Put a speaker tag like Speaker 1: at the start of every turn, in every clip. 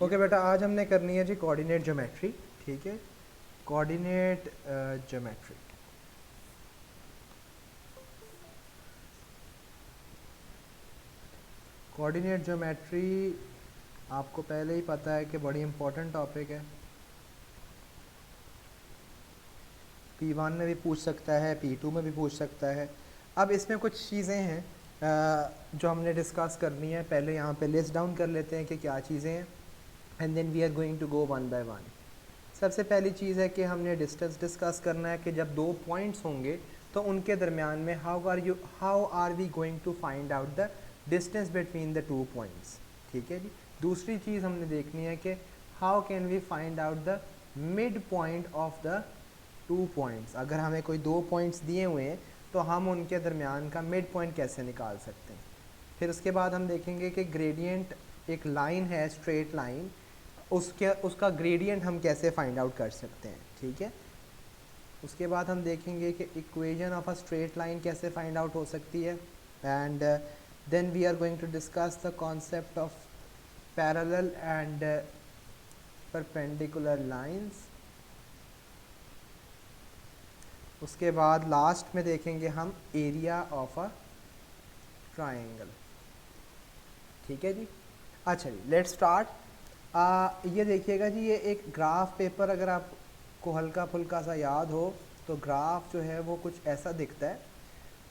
Speaker 1: Okay बेटा, आज हमने करनी है जी कोऑर्डिनेट ज्योमेट्री। ठीक है, कोऑर्डिनेट ज्योमेट्री। कोऑर्डिनेट ज्योमेट्री आपको पहले ही पता है कि बड़ी इंपॉर्टेंट टॉपिक है। P1 में भी पूछ सकता है, P2 में भी पूछ सकता है। अब इसमें कुछ चीज़ें हैं जो हमने डिस्कस करनी है। पहले यहाँ पे लिस्ट डाउन कर लेते हैं कि क्या चीज़ें हैं, and then we are going to go one by one. सबसे पहली चीज़ है कि हमने डिस्टेंस डिस्कस करना है कि जब दो पॉइंट्स होंगे तो उनके दरमियान में how are we going to find out the distance between the two points. ठीक है जी। दूसरी चीज़ हमने देखनी है कि how can we find out the mid point of the two points. अगर हमें कोई दो पॉइंट्स दिए हुए हैं तो हम उनके दरमियान का मिड पॉइंट कैसे निकाल सकते हैं। फिर उसके बाद हम देखेंगे कि ग्रेडियंट, एक लाइन है स्ट्रेट लाइन, उसका ग्रेडियंट हम कैसे फाइंड आउट कर सकते हैं। ठीक है। उसके बाद हम देखेंगे कि equation of a straight line कैसे फाइंड आउट हो सकती है, and then we are going to discuss the concept of parallel and perpendicular lines. उसके बाद लास्ट में देखेंगे हम एरिया ऑफ अ ट्रायंगल। ठीक है जी। अच्छा जी, लेट्स स्टार्ट। ये देखिएगा जी, ये एक ग्राफ पेपर अगर आपको हल्का फुल्का सा याद हो तो ग्राफ जो है वो कुछ ऐसा दिखता है,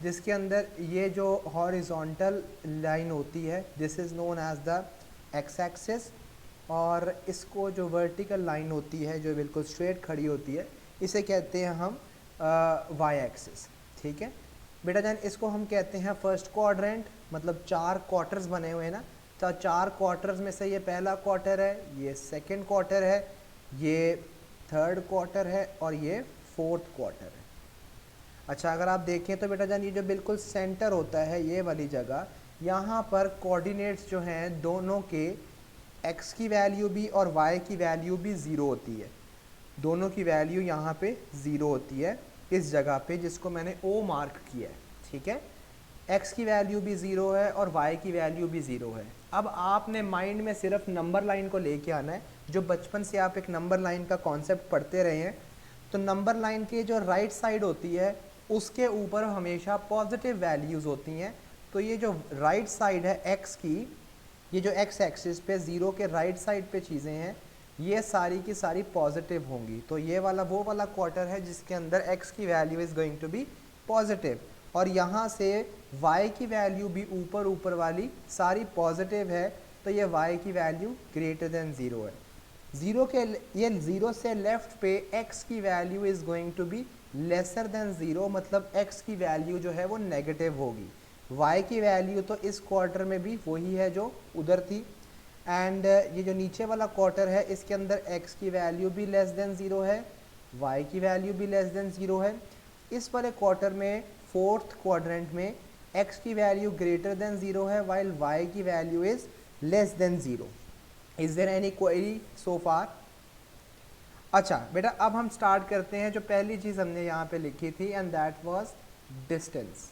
Speaker 1: जिसके अंदर ये जो हॉरिजॉन्टल लाइन होती है this is known as the x axis, और इसको जो वर्टिकल लाइन होती है जो बिल्कुल स्ट्रेट खड़ी होती है इसे कहते हैं हम वाई एक्सिस। ठीक है बेटा जान, इसको हम कहते हैं फर्स्ट क्वाड्रेंट, मतलब चार क्वार्टर्स बने हुए हैं ना, तो चार क्वार्टर्स में से ये पहला क्वार्टर है, ये सेकंड क्वार्टर है, ये थर्ड क्वार्टर है और ये फोर्थ क्वार्टर है। अच्छा, अगर आप देखें तो बेटा जान ये जो बिल्कुल सेंटर होता है ये वाली जगह, यहाँ पर कोऑर्डिनेट्स जो हैं दोनों के x की वैल्यू भी और y की वैल्यू भी ज़ीरो होती है। दोनों की वैल्यू यहाँ पे ज़ीरो होती है इस जगह पे जिसको मैंने O मार्क किया है। ठीक है, x की वैल्यू भी ज़ीरो है और y की वैल्यू भी ज़ीरो है। अब आपने माइंड में सिर्फ नंबर लाइन को लेके आना है। जो बचपन से आप एक नंबर लाइन का कॉन्सेप्ट पढ़ते रहे हैं, तो नंबर लाइन की जो राइट साइड होती है उसके ऊपर हमेशा पॉजिटिव वैल्यूज़ होती हैं। तो ये जो राइट साइड है x की, ये जो x एक्सिस पे ज़ीरो के राइट साइड पे चीज़ें हैं ये सारी की सारी पॉजिटिव होंगी। तो ये वाला वो वाला क्वार्टर है जिसके अंदर x की value is going to be positive, और यहाँ से y की वैल्यू भी ऊपर ऊपर वाली सारी पॉजिटिव है, तो ये y की वैल्यू ग्रेटर देन ज़ीरो है। ज़ीरो के ये ज़ीरो से लेफ्ट पे x की value is going to be lesser than zero, मतलब x की वैल्यू जो है वो नेगेटिव होगी। y की वैल्यू तो इस क्वार्टर में भी वही है जो उधर थी, एंड ये जो नीचे वाला क्वार्टर है इसके अंदर x की वैल्यू भी लेस देन ज़ीरो है, y की वैल्यू भी लेस देन ज़ीरो है। इस वाले क्वार्टर में फोर्थ क्वाड्रेंट में x की वैल्यू ग्रेटर देन ज़ीरो है वाइल y की value is less than zero. Is there any query so far? अच्छा बेटा, अब हम स्टार्ट करते हैं। जो पहली चीज़ हमने यहाँ पे लिखी थी एंड दैट वाज डिस्टेंस।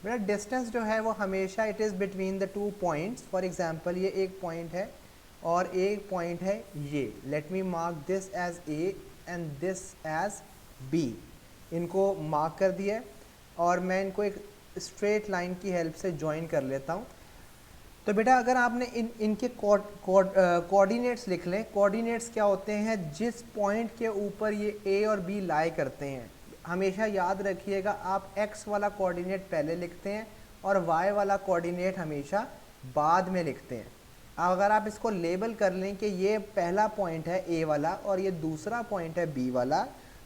Speaker 1: बेटा डिस्टेंस जो है वो हमेशा it is between the two points. For example ये एक पॉइंट है और एक पॉइंट है ये, let me mark this as a and this as b. इनको मार्क कर दिया और मैं इनको एक स्ट्रेट लाइन की हेल्प से ज्वाइन कर लेता हूँ। तो बेटा अगर आपने इनके कोऑर्डिनेट्स लिख लें। कोऑर्डिनेट्स क्या होते हैं? जिस पॉइंट के ऊपर ये ए और बी लाई करते हैं, हमेशा याद रखिएगा आप x वाला कोऑर्डिनेट पहले लिखते हैं और y वाला कोऑर्डिनेट हमेशा बाद में लिखते हैं। अगर आप इसको लेबल कर लें कि ये पहला पॉइंट है a वाला और ये दूसरा पॉइंट है b वाला,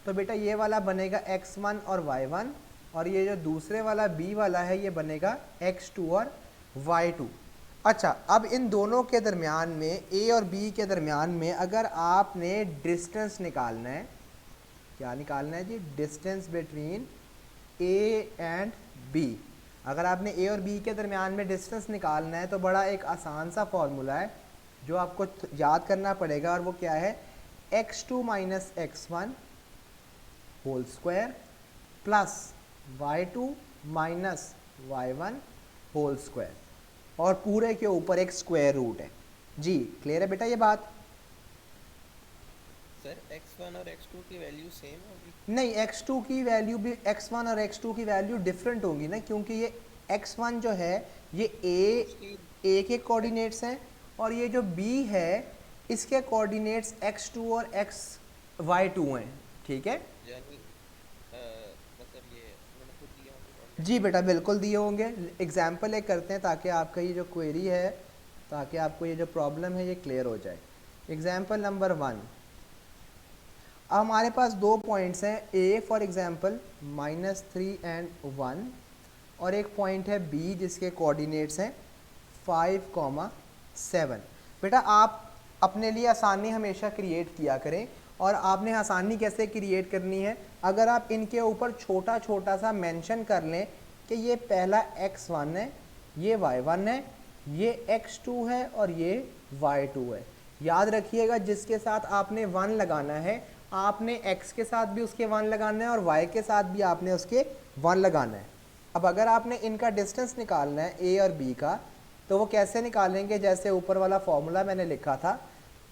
Speaker 1: तो बेटा ये वाला बनेगा x1 और y1, और ये जो दूसरे वाला b वाला है ये बनेगा x2 और y2। अच्छा, अब इन दोनों के दरमियान में a और b के दरमियान में अगर आपने डिस्टेंस निकालना है, क्या निकालना है जी? Distance between a and b। अगर आपने a और b के दरमियान में डिस्टेंस निकालना है तो बड़ा एक आसान सा फॉर्मूला है जो आपको याद करना पड़ेगा, और वो क्या है? x2 minus x1 whole square plus y2 minus y1 whole square, और पूरे के ऊपर एक स्क्वायर रूट है। जी क्लियर है बेटा ये बात?
Speaker 2: सर x1 और x2 की वैल्यू सेम होगी?
Speaker 1: नहीं, x2 की वैल्यू भी, x1 और x2 की वैल्यू डिफरेंट होगी ना, क्योंकि ये x1 जो है ये
Speaker 2: तो उसकी
Speaker 1: a के कोऑर्डिनेट्स हैं, और ये जो b है इसके कोऑर्डिनेट्स x2 और y2 हैं, ठीक है?
Speaker 2: यानी मतलब ये उन्होंने खुद दिए होंगे
Speaker 1: जी
Speaker 2: कोऑर्डिनेट्स।
Speaker 1: बेटा बिल्कुल दिए होंगे। एग्जाम्पल एक करते हैं ताकि आपका ये जो क्वेरी है, ताकि आपको ये जो प्रॉब्लम है ये क्लियर हो जाए। एग्जाम्पल नंबर 1, अब हमारे पास दो पॉइंट्स हैं, a फॉर एग्जाम्पल -3 एंड 1, और एक पॉइंट है b जिसके कोऑर्डिनेट्स हैं 5, 7। बेटा आप अपने लिए आसानी हमेशा क्रिएट किया करें, और आपने आसानी कैसे क्रिएट करनी है, अगर आप इनके ऊपर छोटा छोटा सा मेंशन कर लें कि ये पहला x1 है, ये y1 है, ये x2 है और ये y2 है। याद रखिएगा जिसके साथ आपने 1 लगाना है, आपने x के साथ भी उसके 1 लगाना है और y के साथ भी आपने उसके 1 लगाना है। अब अगर आपने इनका डिस्टेंस निकालना है a और b का, तो वो कैसे निकालेंगे, जैसे ऊपर वाला फॉर्मूला मैंने लिखा था,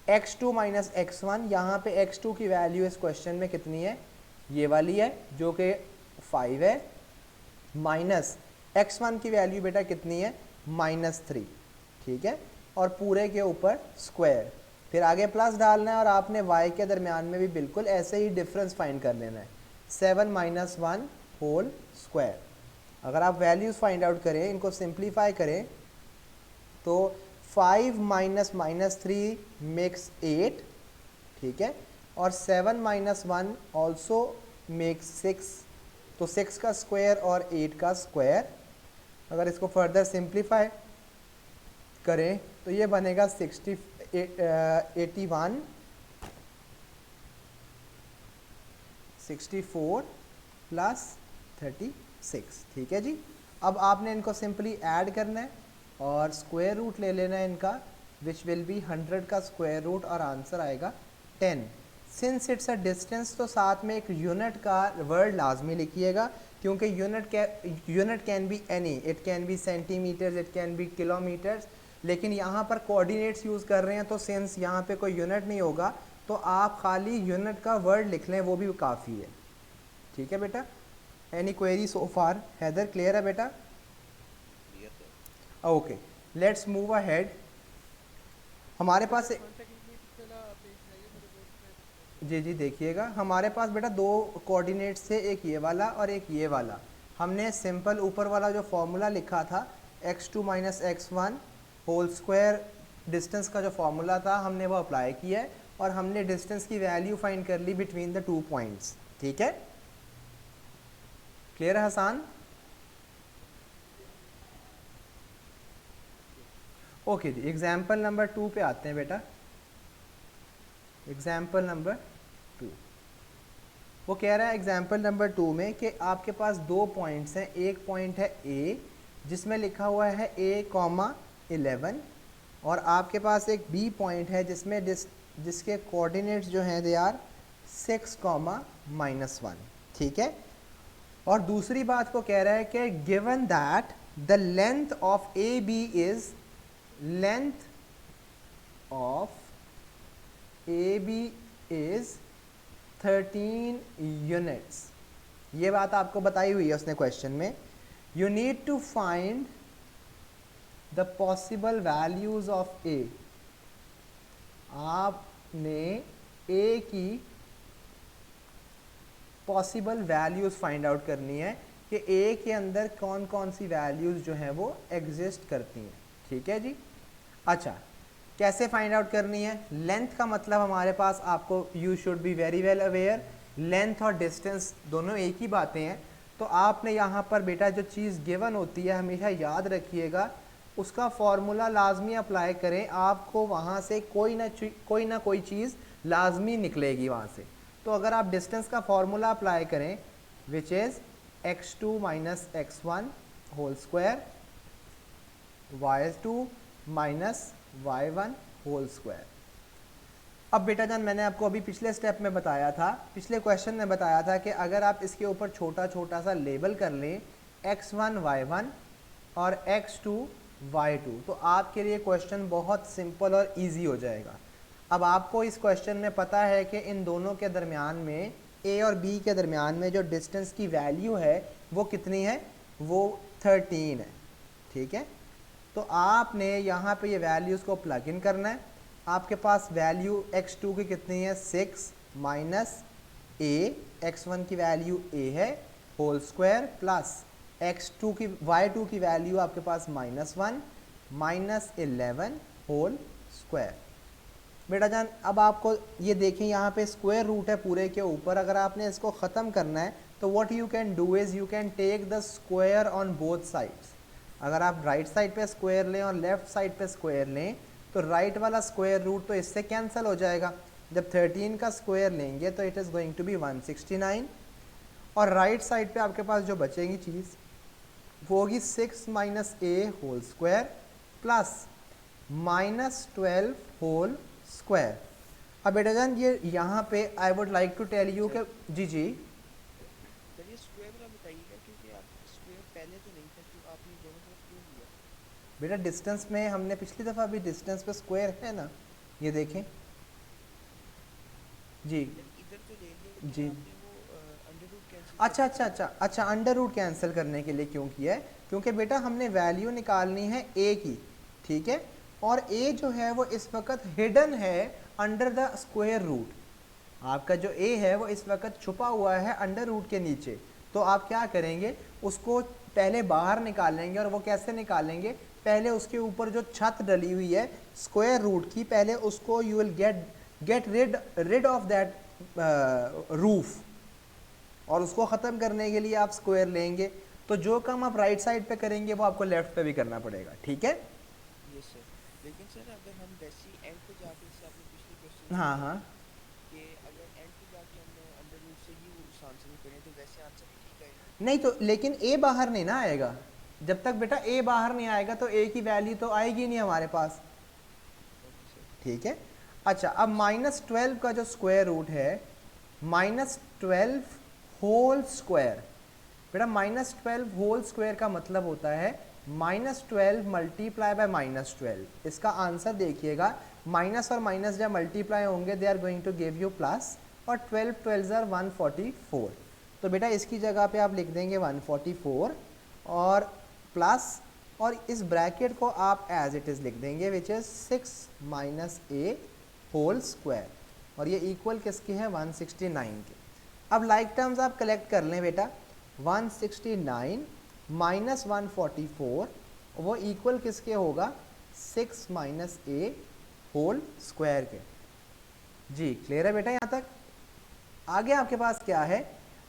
Speaker 1: x2 माइनस x1, यहाँ पे x2 की वैल्यू इस क्वेश्चन में कितनी है, ये वाली है जो कि 5 है, माइनस x1 की वैल्यू बेटा कितनी है, -3, ठीक है, और पूरे के ऊपर स्क्वायर, फिर आगे प्लस डालना है, और आपने y के दरमियान में भी बिल्कुल ऐसे ही डिफरेंस फाइंड कर लेना है, 7 - 1 होल स्क्वायर। अगर आप वैल्यूज़ फाइंड आउट करें, इनको सिंप्लीफाई करें, तो 5 माइनस -3 मेक्स 8, ठीक है, और 7 - 1 ऑल्सो मेक्स 6, तो 6 का स्क्वायर और 8 का स्क्वायर। अगर इसको फर्दर सिंप्लीफाई करें तो ये बनेगा 81, 64 प्लस 36, ठीक है जी। अब आपने इनको सिंपली ऐड करना है और स्क्वायर रूट ले लेना है इनका, विच विल बी 100 का स्क्वायर रूट, और आंसर आएगा 10। सिंस इट्स अ डिस्टेंस, तो साथ में एक यूनिट का वर्ड लाजमी लिखिएगा, क्योंकि unit can be any, it can be centimetres, it can be kilometres, लेकिन यहाँ पर कोऑर्डिनेट्स यूज़ कर रहे हैं, तो सिंस यहाँ पे कोई यूनिट नहीं होगा, तो आप खाली यूनिट का वर्ड लिख लें, वो भी काफ़ी है, ठीक है बेटा? एनी क्वेरी सो फार? हैदर क्लियर है बेटा?
Speaker 2: Clear sir.
Speaker 1: Okay, let's move ahead. हमारे पास जी जी देखिएगा, हमारे पास बेटा दो कोऑर्डिनेट्स थे, एक ये वाला और एक ये वाला। हमने सिंपल ऊपर वाला जो फॉर्मूला लिखा था x2 minus x1 whole square, distance का जो फॉर्मूला था हमने वो अप्लाई किया है, और हमने डिस्टेंस की वैल्यू फाइंड कर ली बिटवीन द 2 पॉइंट्स, ठीक है? क्लियर है हसान? ओके जी, एग्जाम्पल नंबर 2 पे आते हैं बेटा। एग्जाम्पल नंबर 2, वो कह रहा है एग्जाम्पल नंबर 2 में कि आपके पास दो पॉइंट्स हैं, एक पॉइंट है A जिसमें लिखा हुआ है A, 11, और आपके पास एक B पॉइंट है जिसके कोऑर्डिनेट्स जो हैं दे आर 6, -1, ठीक है? और दूसरी बात को कह रहा है कि given that the length of AB is, length of AB is 13 units. ये बात आपको बताई हुई है उसने क्वेश्चन में। You need to find the possible values of a. आपने ए की पॉसिबल वैल्यूज फाइंड आउट करनी है कि ए के अंदर कौन कौन सी वैल्यूज जो हैं वो एग्जिस्ट करती हैं, ठीक है जी? अच्छा, कैसे फाइंड आउट करनी है? लेंथ का मतलब हमारे पास, आपको you should be very well aware, length और डिस्टेंस दोनों एक ही बातें हैं। तो आपने यहाँ पर बेटा जो चीज़ गिवन होती है हमेशा याद रखिएगा, उसका फॉर्मूला लाजमी अप्लाई करें, आपको वहाँ से कोई ना कोई चीज़ लाजमी निकलेगी वहाँ से। तो अगर आप डिस्टेंस का फॉर्मूला अप्लाई करें, which is x2 minus x1 whole square, y2 minus y1 whole square. अब बेटा जान, मैंने आपको अभी पिछले स्टेप में बताया था, पिछले क्वेश्चन में बताया था कि अगर आप इसके ऊपर छोटा छोटा सा लेबल कर लें x1 y1 और x2 y2। तो आपके लिए क्वेश्चन बहुत सिंपल और इजी हो जाएगा। अब आपको इस क्वेश्चन में पता है कि इन दोनों के दरमियान में, a और b के दरमियान में जो डिस्टेंस की वैल्यू है वो कितनी है, वो 13 है। ठीक है, तो आपने यहाँ पे ये वैल्यूज़ को प्लग इन करना है। आपके पास वैल्यू x2 की कितनी है, 6 माइनस a, x1 की वैल्यू a है होल स्क्वायर, प्लस x2 की y2 की वैल्यू आपके पास -1 माइनस 11 होल स्क्वायर। बेटा जान अब आपको ये देखें यहाँ पे स्क्वायर रूट है पूरे के ऊपर। अगर आपने इसको ख़त्म करना है तो what you can do is you can take the square on both sides. अगर आप राइट साइड पे स्क्वायर लें और लेफ़्ट साइड पे स्क्वायर लें तो राइट वाला स्क्वायर रूट तो इससे कैंसिल हो जाएगा। जब 13 का स्क्वायर लेंगे तो it is going to be 169, और राइट साइड पे आपके पास जो बचेगी चीज़ वो होगी 6 minus a whole square plus -12 whole square. अब बेटा जान ये यहाँ पे I would like to tell you कि जी जी
Speaker 2: सर ये स्क्वायर वाला बताइएगा, क्योंकि आप स्क्वायर पहले तो नहीं था, क्यों आपने दोनों तरफ क्यों लिया?
Speaker 1: बेटा डिस्टेंस में हमने पिछली दफ़ा भी डिस्टेंस पे स्क्वायर है ना, ये देखें जी
Speaker 2: इधर तो ले लिया, लेकिन
Speaker 1: जी।
Speaker 2: आपने वो अंडर रूट कैंसिल
Speaker 1: अच्छा, अंडर रूट कैंसिल करने के लिए क्यों किया है, क्योंकि बेटा हमने वैल्यू निकालनी है a की। ठीक है, और a जो है वो इस वक्त हिडन है अंडर द स्क्वायर रूट। आपका जो a है वो इस वक्त छुपा हुआ है अंडर रूट के नीचे। तो आप क्या करेंगे, उसको पहले बाहर निकालेंगे। और वो कैसे निकालेंगे, पहले उसके ऊपर जो छत डली हुई है स्क्वायर रूट की, पहले उसको you will get rid of that roof, और उसको ख़त्म करने के लिए आप स्क्वायर लेंगे। तो जो काम आप राइट साइड पे करेंगे वो आपको लेफ्ट पे भी करना पड़ेगा। ठीक है,
Speaker 2: यस सर। लेकिन सर अगर हम वैसे एंड पे जाके, जैसे आपने पिछले क्वेश्चन
Speaker 1: हाँ
Speaker 2: किया
Speaker 1: हाँ।
Speaker 2: कि अगर एंड पे जाके हमने अंडर रूट से ही उस आंसर को करें, तो वैसे आंसर ही ठीक आएगा।
Speaker 1: नहीं तो लेकिन a बाहर नहीं ना आएगा। जब तक बेटा a बाहर नहीं आएगा तो a की वैल्यू तो आएगी नहीं हमारे पास।
Speaker 2: Okay sir.
Speaker 1: ठीक है, अच्छा अब -12 का जो स्क्वायर रूट है, -12 होल स्क्वायर। बेटा -12 होल स्क्वायर का मतलब होता है -12 मल्टीप्लाई बाय -12। इसका आंसर देखिएगा, माइनस और माइनस जब मल्टीप्लाई होंगे they are going to give you plus, और 12 12 आर 144। तो बेटा इसकी जगह पे आप लिख देंगे 144 और प्लस, और इस ब्रैकेट को आप एज इट इज़ लिख देंगे which is 6 minus a whole square, और ये इक्वल किसके हैं, 169 के। अब लाइक टर्म्स आप कलेक्ट कर लें बेटा, 169 माइनस 144 वो इक्वल किसके होगा, 6 माइनस a होल स्क्वायर के। जी क्लियर है बेटा यहाँ तक। आगे आपके पास क्या है,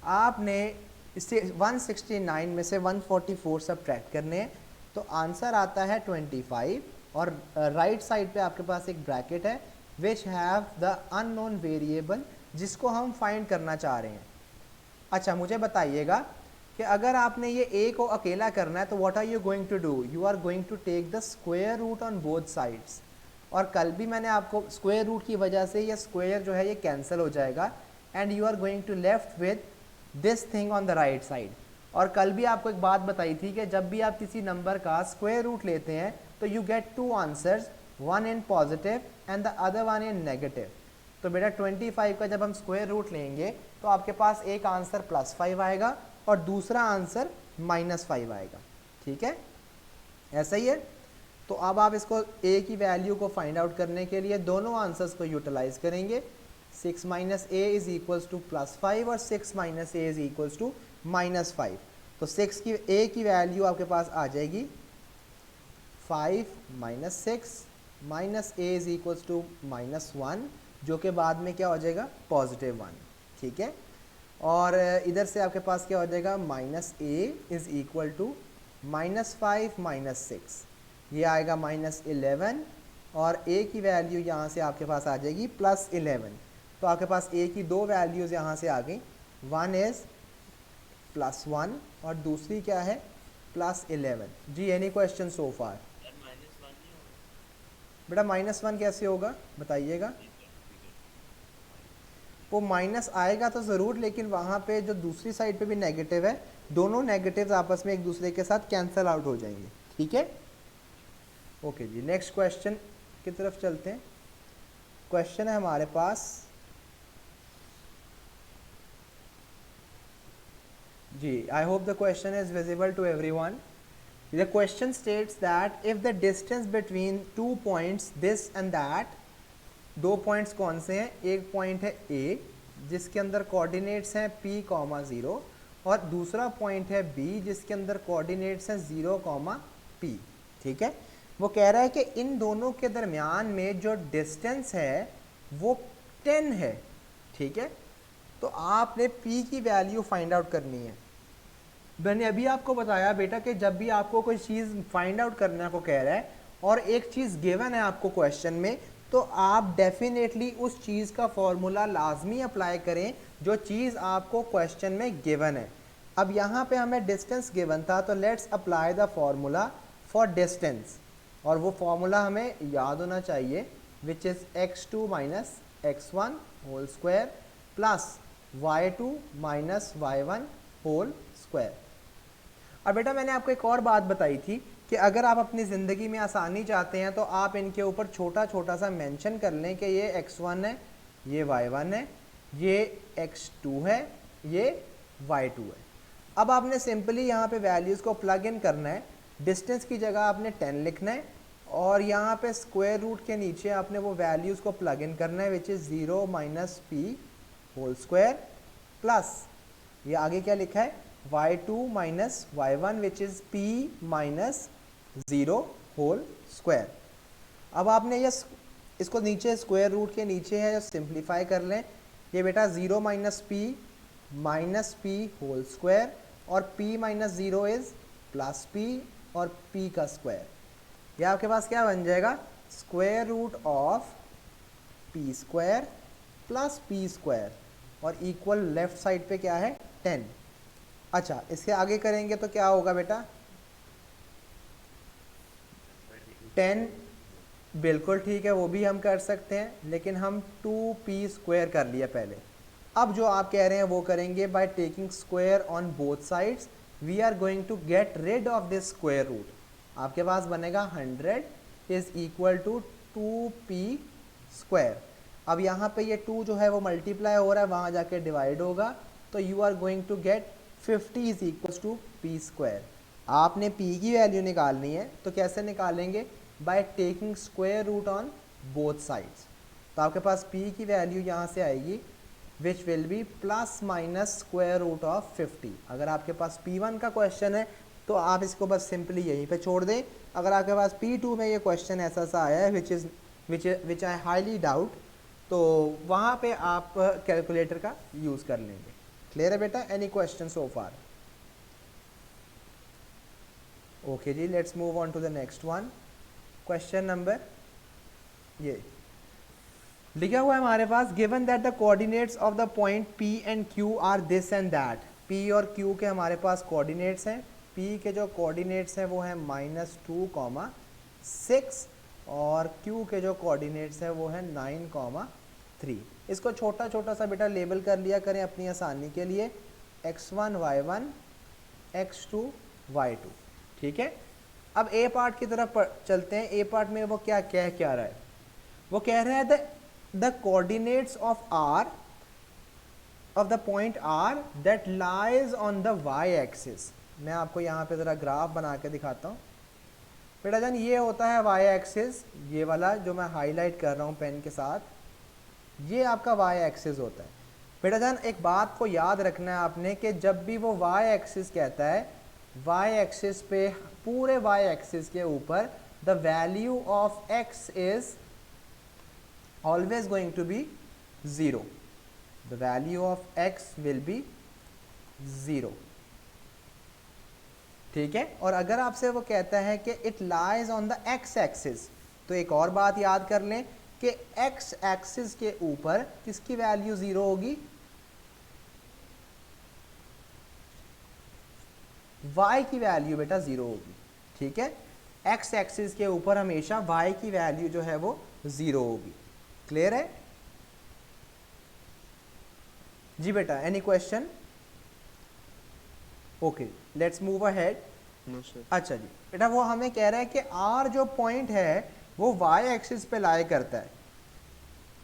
Speaker 1: आपने इससे 169 में से 144 सब्ट्रैक्ट करने हैं, तो आंसर आता है 25, और राइट साइड पे आपके पास एक ब्रैकेट है which have the unknown variable, जिसको हम फाइंड करना चाह रहे हैं। अच्छा मुझे बताइएगा कि अगर आपने ये a को अकेला करना है तो what are you going to do, you are going to take the square root on both sides. और कल भी मैंने आपको स्क्वायर रूट की वजह से ये स्क्वायर जो है ये कैंसिल हो जाएगा, and you are going to left with this thing on the right side. और कल भी आपको एक बात बताई थी कि जब भी आप किसी नंबर का स्क्वायर रूट लेते हैं तो you get two answers, one in positive and the other one in negative. तो बेटा 25 का जब हम स्क्वायर रूट लेंगे तो आपके पास एक आंसर +5 आएगा और दूसरा आंसर -5 आएगा। ठीक है, ऐसा ही है। तो अब आप इसको a की वैल्यू को फाइंड आउट करने के लिए दोनों आंसर्स को यूटिलाइज करेंगे। 6 minus a is equals to +5 और 6 minus a is equals to -5। तो 6 की a की वैल्यू आपके पास आ जाएगी 5 minus 6 minus a is equals to -1, जो कि बाद में क्या हो जाएगा, +1। ठीक है, और इधर से आपके पास क्या हो जाएगा, -a is equal to -5 minus 6, ये आएगा -11, और a की वैल्यू यहाँ से आपके पास आ जाएगी +11। तो आपके पास a की दो वैल्यूज़ यहाँ से आ गई, वन इज़ +1 और दूसरी क्या है, +11। जी एनी क्वेश्चन सो फार। बेटा -1 कैसे होगा बताइएगा। वो माइनस आएगा तो ज़रूर, लेकिन वहाँ पे जो दूसरी साइड पे भी नेगेटिव है, दोनों नेगेटिव्स आपस में एक दूसरे के साथ कैंसिल आउट हो जाएंगे। ठीक है, ओके जी, नेक्स्ट क्वेश्चन की तरफ चलते हैं। क्वेश्चन है हमारे पास जी, I hope the question is visible to everyone. The question states that if the distance between 2 points this and that, दो पॉइंट्स कौन से हैं, एक पॉइंट है A जिसके अंदर कोऑर्डिनेट्स हैं P, 0 और दूसरा पॉइंट है B जिसके अंदर कोऑर्डिनेट्स हैं 0, P। ठीक है, वो कह रहा है कि इन दोनों के दरमियान में जो डिस्टेंस है वो 10 है। ठीक है, तो आपने P की वैल्यू फाइंड आउट करनी है। मैंने अभी आपको बताया बेटा कि जब भी आपको कोई चीज़ फाइंड आउट करने को कह रहा है और एक चीज़ गिवन है आपको क्वेश्चन में, तो आप डेफिनेटली उस चीज़ का फॉर्मूला लाजमी अप्लाई करें जो चीज़ आपको क्वेश्चन में गिवन है। अब यहाँ पे हमें डिस्टेंस गिवन था, तो let's apply the formula for distance, और वो फॉर्मूला हमें याद होना चाहिए, which is x2 minus x1 whole square plus y2 minus y1 whole square. अब बेटा मैंने आपको एक और बात बताई थी कि अगर आप अपनी ज़िंदगी में आसानी चाहते हैं तो आप इनके ऊपर छोटा छोटा सा मेंशन कर लें कि ये x1 है, ये y1 है, ये x2 है, ये y2 है। अब आपने सिंपली यहाँ पे वैल्यूज़ को प्लग इन करना है। डिस्टेंस की जगह आपने 10 लिखना है और यहाँ पे स्क्वायर रूट के नीचे आपने वो वैल्यूज़ को प्लग इन करना है, which is 0 minus p whole square plus ये आगे क्या लिखा है, y2 minus y1 which is p minus 0 whole square. अब आपने ये इसको नीचे स्क्वायर रूट के नीचे है, सिंप्लीफाई कर लें। ये बेटा 0 माइनस p होल स्क्वायर और p minus 0 is plus p और p का स्क्वायर। ये आपके पास क्या बन जाएगा, square root of p square plus p square और इक्वल लेफ्ट साइड पे क्या है 10। अच्छा, इसके आगे करेंगे तो क्या होगा बेटा, 10 बिल्कुल ठीक है, वो भी हम कर सकते हैं, लेकिन हम 2p स्क्वायर कर लिया पहले। अब जो आप कह रहे हैं वो करेंगे, by taking square on both sides we are going to get rid of this square root. आपके पास बनेगा 100 is equal to 2p square. अब यहाँ पे ये 2 जो है वो मल्टीप्लाई हो रहा है, वहाँ जाके डिवाइड होगा, तो you are going to get 50 is equal to p square. आपने p की वैल्यू निकालनी है, तो कैसे निकालेंगे, by taking square root on both sides. तो आपके पास p की वैल्यू यहाँ से आएगी which will be plus minus square root of 50। अगर आपके पास p1 का क्वेश्चन है तो आप इसको बस सिंपली यहीं पे छोड़ दें। अगर आपके पास p2 में ये क्वेश्चन ऐसा सा आया है विच आई हाईली डाउट, तो वहाँ पे आप कैलकुलेटर का यूज़ कर लेंगे। क्लियर है बेटा, any question so far? Okay जी, let's move on to the next one. Question number ये लिखा हुआ है हमारे पास, given that the coordinates of the point P and Q are this and that. P और Q के हमारे पास कोऑर्डिनेट्स हैं। P के जो कोऑर्डिनेट्स हैं वो हैं -2, 6 और Q के जो कोऑर्डिनेट्स हैं वो हैं 9, 3। इसको छोटा छोटा सा बेटा लेबल कर लिया करें अपनी आसानी के लिए, x1 y1 x2 y2। ठीक है, अब ए पार्ट की तरफ चलते हैं। ए पार्ट में वो क्या रहा है, वो कह रहा है the coordinates of r of the point r that lies on the y axis. मैं आपको यहाँ पे ज़रा ग्राफ बना के दिखाता हूँ बेटा जान। ये होता है y एक्सिस, ये वाला जो मैं हाईलाइट कर रहा हूँ पेन के साथ, ये आपका y एक्सिस होता है। बेटा जान एक बात को याद रखना है आपने कि जब भी वो y एक्सिस कहता है, y एक्सिस पे पूरे y एक्सिस के ऊपर the value of x is always going to be 0। The value of x will be 0। ठीक है, और अगर आपसे वो कहता है कि it lies on the x axis, तो एक और बात याद कर लें कि x एक्सिस के ऊपर किसकी वैल्यू 0 होगी, y की वैल्यू बेटा 0 होगी। ठीक है, x एक्सिस के ऊपर हमेशा y की वैल्यू जो है वो 0 होगी। क्लियर है जी बेटा, any question? Okay, let's move ahead.
Speaker 2: No sir.
Speaker 1: अच्छा जी बेटा, वो हमें कह रहा है कि आर जो पॉइंट है वो वाई एक्सिस पे लाई करता है।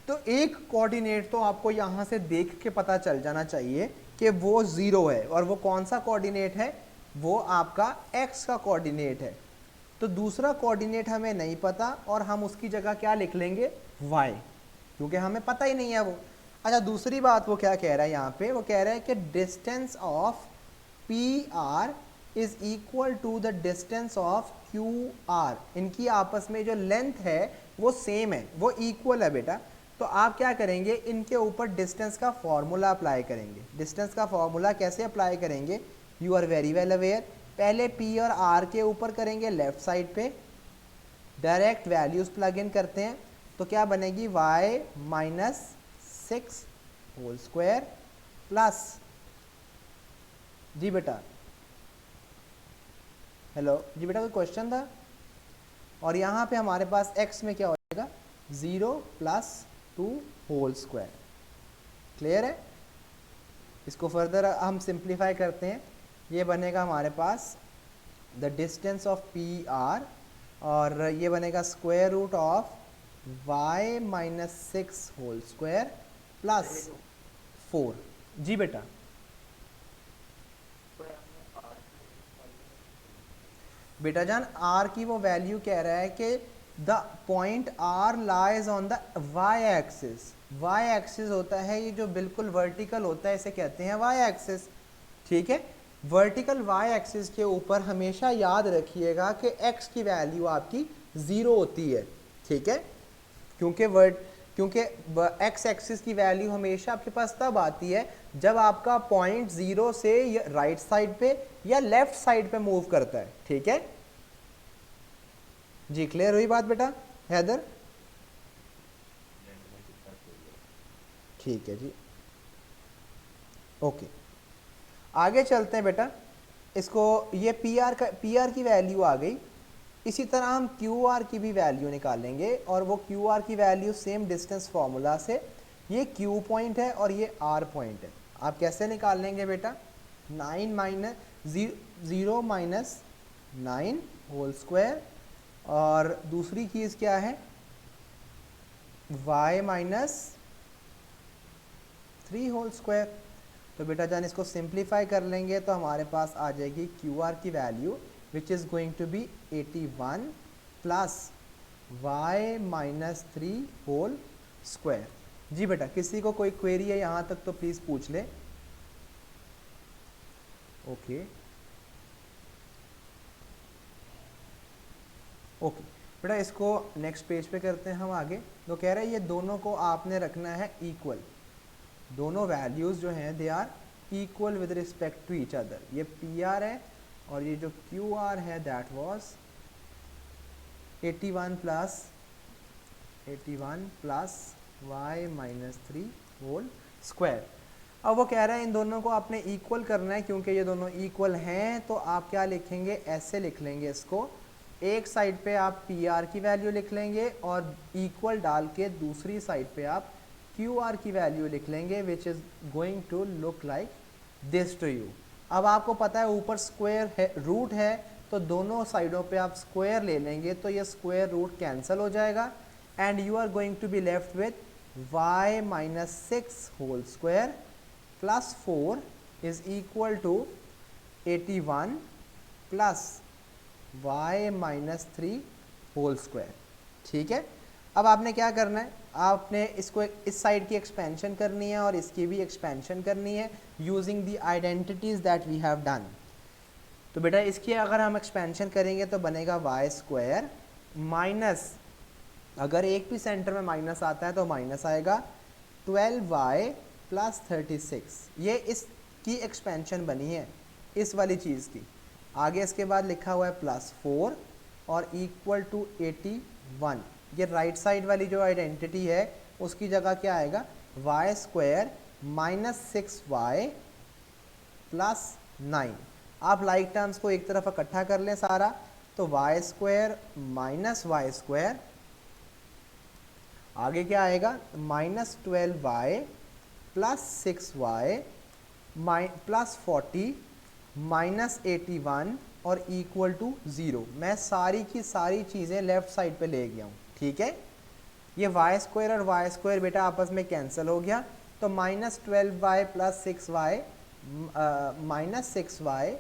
Speaker 1: तो एक कोऑर्डिनेट तो आपको यहाँ से देख के पता चल जाना चाहिए कि वो 0 है, और वो कौन सा कोऑर्डिनेट है, वो आपका x का कोऑर्डिनेट है। तो दूसरा कोऑर्डिनेट हमें नहीं पता और हम उसकी जगह क्या लिख लेंगे, y, क्योंकि हमें पता ही नहीं है वो। अच्छा, दूसरी बात वो क्या कह रहा है यहाँ पे, वो कह रहा है कि distance of P R is equal to the distance of Q R. इनकी आपस में जो लेंथ है वो सेम है, वो इक्वल है बेटा। तो आप क्या करेंगे, इनके ऊपर डिस्टेंस का फॉर्मूला अप्लाई करेंगे। डिस्टेंस का फॉर्मूला कैसे अप्लाई करेंगे, you are very well aware. पहले पी और आर के ऊपर करेंगे लेफ्ट साइड पे, डायरेक्ट वैल्यूज प्लग इन करते हैं, तो क्या बनेगी, y minus 6 whole square plus, जी बेटा, हेलो जी बेटा, कोई क्वेश्चन था। और यहाँ पे हमारे पास x में क्या हो जाएगा, 0 प्लस 2 होल स्क्वायर। क्लियर है। इसको फर्दर हम सिंप्लीफाई करते हैं, ये बनेगा हमारे पास the distance of P R, और ये बनेगा square root of y minus 6 whole square plus 4। जी बेटा, बेटा जान r की वो वैल्यू कह रहा है कि the point r lies on the y axis. y axis होता है ये जो बिल्कुल वर्टिकल होता है, इसे कहते हैं y एक्सिस। ठीक है, वर्टिकल y एक्सिस के ऊपर हमेशा याद रखिएगा कि x की वैल्यू आपकी 0 होती है। ठीक है, क्योंकि x एक्सिस की वैल्यू हमेशा आपके पास तब आती है जब आपका पॉइंट 0 से राइट साइड पे या लेफ्ट साइड पे मूव करता है। ठीक है जी, क्लियर हुई बात बेटा हैदर। ठीक है जी, ओके, आगे चलते हैं बेटा। इसको ये पी आर की वैल्यू आ गई। इसी तरह हम क्यू आर की भी वैल्यू निकालेंगे, और वो क्यू आर की वैल्यू सेम डिस्टेंस फॉर्मूला से, ये क्यू पॉइंट है और ये आर पॉइंट है। आप कैसे निकाल लेंगे बेटा, 9 माइनस 0 माइनस 9 होल स्क्वायर, और दूसरी चीज़ क्या है, y माइनस 3 होल स्क्वायर। तो बेटा जान इसको सिंप्लीफाई कर लेंगे तो हमारे पास आ जाएगी क्यू आर की value which is going to be 81 plus y minus 3 whole square. जी बेटा, किसी को कोई क्वेरी है यहाँ तक तो प्लीज़ पूछ ले। ओके ओके बेटा, इसको नेक्स्ट पेज पे करते हैं हम आगे। तो कह रहे हैं ये दोनों को आपने रखना है इक्वल, दोनों वैल्यूज़ जो हैं they are equal with respect to each other. ये पी आर है और ये जो क्यू आर है that was 81 plus y minus 3 whole square. अब वो कह रहे हैं इन दोनों को आपने इक्वल करना है, क्योंकि ये दोनों इक्वल हैं तो आप क्या लिखेंगे, ऐसे लिख लेंगे इसको। एक साइड पे आप पी आर की वैल्यू लिख लेंगे और इक्वल डाल के दूसरी साइड पे आप क्यू आर की वैल्यू लिख लेंगे, which is going to look like this to you. अब आपको पता है ऊपर स्क्वायर है, रूट है, तो दोनों साइडों पे आप स्क्वायर ले लेंगे तो ये स्क्वायर रूट कैंसिल हो जाएगा, and you are going to be left with y minus 6 whole square plus 4 is equal to 81 plus y minus 3 whole square. ठीक है, अब आपने क्या करना है, आपने इसको इस साइड की एक्सपेंशन करनी है और इसकी भी एक्सपेंशन करनी है using the identities that we have done. तो बेटा इसकी अगर हम एक्सपेंशन करेंगे तो बनेगा वाई स्क्वायर माइनस, अगर एक भी सेंटर में माइनस आता है तो माइनस आएगा, 12y प्लस 36। ये इसकी एक्सपेंशन बनी है इस वाली चीज़ की। आगे इसके बाद लिखा हुआ है प्लस 4 और इक्वल टू 81। ये राइट साइड वाली जो आइडेंटिटी है उसकी जगह क्या आएगा, Y square minus 6y plus 9। आप लाइक टर्म्स को एक तरफ इकट्ठा कर लें सारा, तो Y square minus Y square, आगे क्या आएगा, minus 12y plus 6y plus 40 minus 81 और इक्वल टू 0। मैं सारी की सारी चीज़ें लेफ्ट साइड पे ले गया हूँ, ठीक है। ये वाई स्क्वायर और वाई स्क्वायर बेटा आपस में कैंसिल हो गया, तो -12y + 6y -6y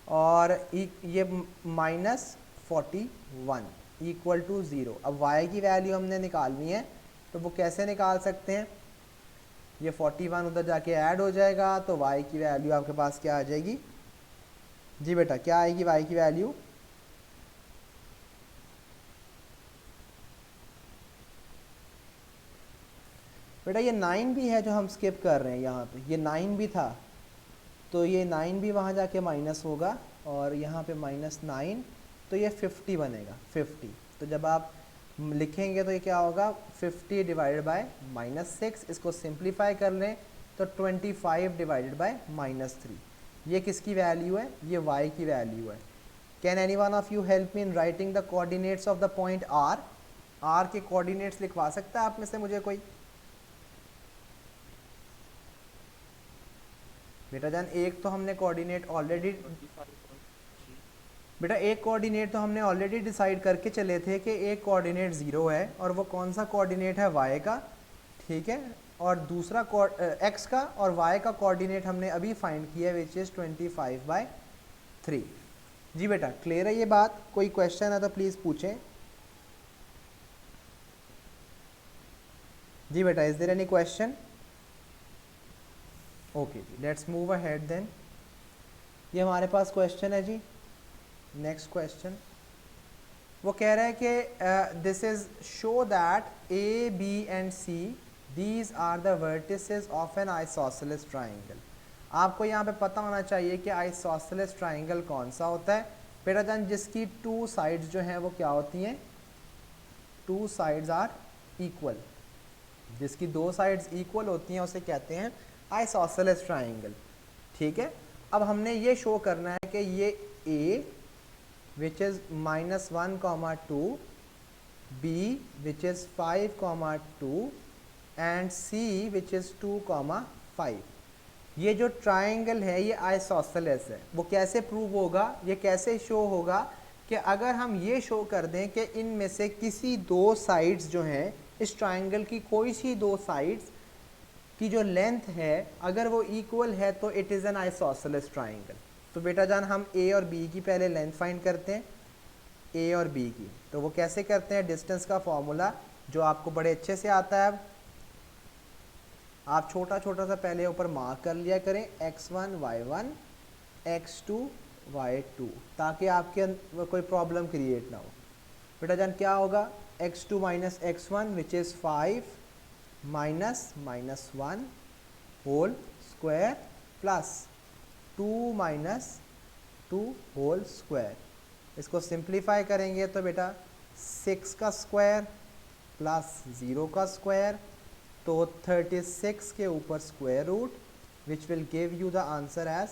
Speaker 1: और ये -41 इक्वल टू 0। अब y की वैल्यू हमने निकालनी है, तो वो कैसे निकाल सकते हैं? ये 41 उधर जाके ऐड हो जाएगा, तो y की वैल्यू आपके पास क्या आ जाएगी जी बेटा? क्या आएगी y की वैल्यू? बेटा ये 9 भी है जो हम स्किप कर रहे हैं यहाँ पे, ये 9 भी था, तो ये 9 भी वहाँ जाके माइनस होगा और यहाँ पे -9, तो ये 50 बनेगा, 50। तो जब आप लिखेंगे तो ये क्या होगा? 50 डिवाइडेड बाय -6, इसको सिंप्लीफाई कर लें तो 25 डिवाइडेड बाय -3। ये किसकी वैल्यू है? ये y की वैल्यू है। Can any one of you help me in writing the coordinates of the point r? r के कोऑर्डिनेट्स लिखवा सकता है आप में से मुझे कोई? बेटा जान एक तो हमने कोऑर्डिनेट ऑलरेडी
Speaker 2: 25.3।
Speaker 1: बेटा एक कोऑर्डिनेट तो हमने ऑलरेडी डिसाइड करके चले थे कि एक कोऑर्डिनेट 0 है, और वो कौन सा कोऑर्डिनेट है? y का, ठीक है। और दूसरा x का और y का कोऑर्डिनेट हमने अभी फाइंड किया, विच इज़ 25/3। जी बेटा क्लियर है ये बात? कोई क्वेश्चन है तो प्लीज़ पूछें। जी बेटा, is there any question? Okay जी, लेट्स मूव अहेड देन। ये हमारे पास क्वेश्चन है जी, नेक्स्ट क्वेश्चन। वो कह रहा है कि this is show that A B and C these are the vertices of an isosceles triangle. आपको यहाँ पे पता होना चाहिए कि आइसोसेलेस ट्राइंगल कौन सा होता है बेटा जान? जिसकी टू साइड्स जो हैं वो क्या होती हैं? Two sides are equal. जिसकी दो साइड्स इक्वल होती हैं उसे कहते हैं आइसोसेलेस ट्राइंगल, ठीक है। अब हमने ये शो करना है कि ये A which is -1, 2, B which is 5, 2 and C which is 2, 5। ये जो ट्राइंगल है ये आइसोसेलेस है। वो कैसे प्रूव होगा? ये कैसे शो होगा कि अगर हम ये शो कर दें कि इनमें से किसी दो साइड्स जो हैं इस ट्राइंगल की, कोई सी दो साइड्स की जो लेंथ है अगर वो इक्वल है तो it is an isosceles triangle. तो बेटा जान हम ए और बी की पहले लेंथ फाइंड करते हैं, ए और बी की। तो वो कैसे करते हैं? डिस्टेंस का फॉर्मूला जो आपको बड़े अच्छे से आता है, आप छोटा छोटा सा पहले ऊपर मार्क कर लिया करें, x1 y1 x2 y2, ताकि आपके अंदर कोई प्रॉब्लम क्रिएट ना हो। बेटा जान क्या होगा? x2 minus x1 which is 5 -1 whole square plus 2 - 2 whole square. इसको सिंप्लीफाई करेंगे तो बेटा 6 का स्क्वायर प्लस 0 का स्क्वायर, तो 36 के ऊपर square root, which will give you the answer as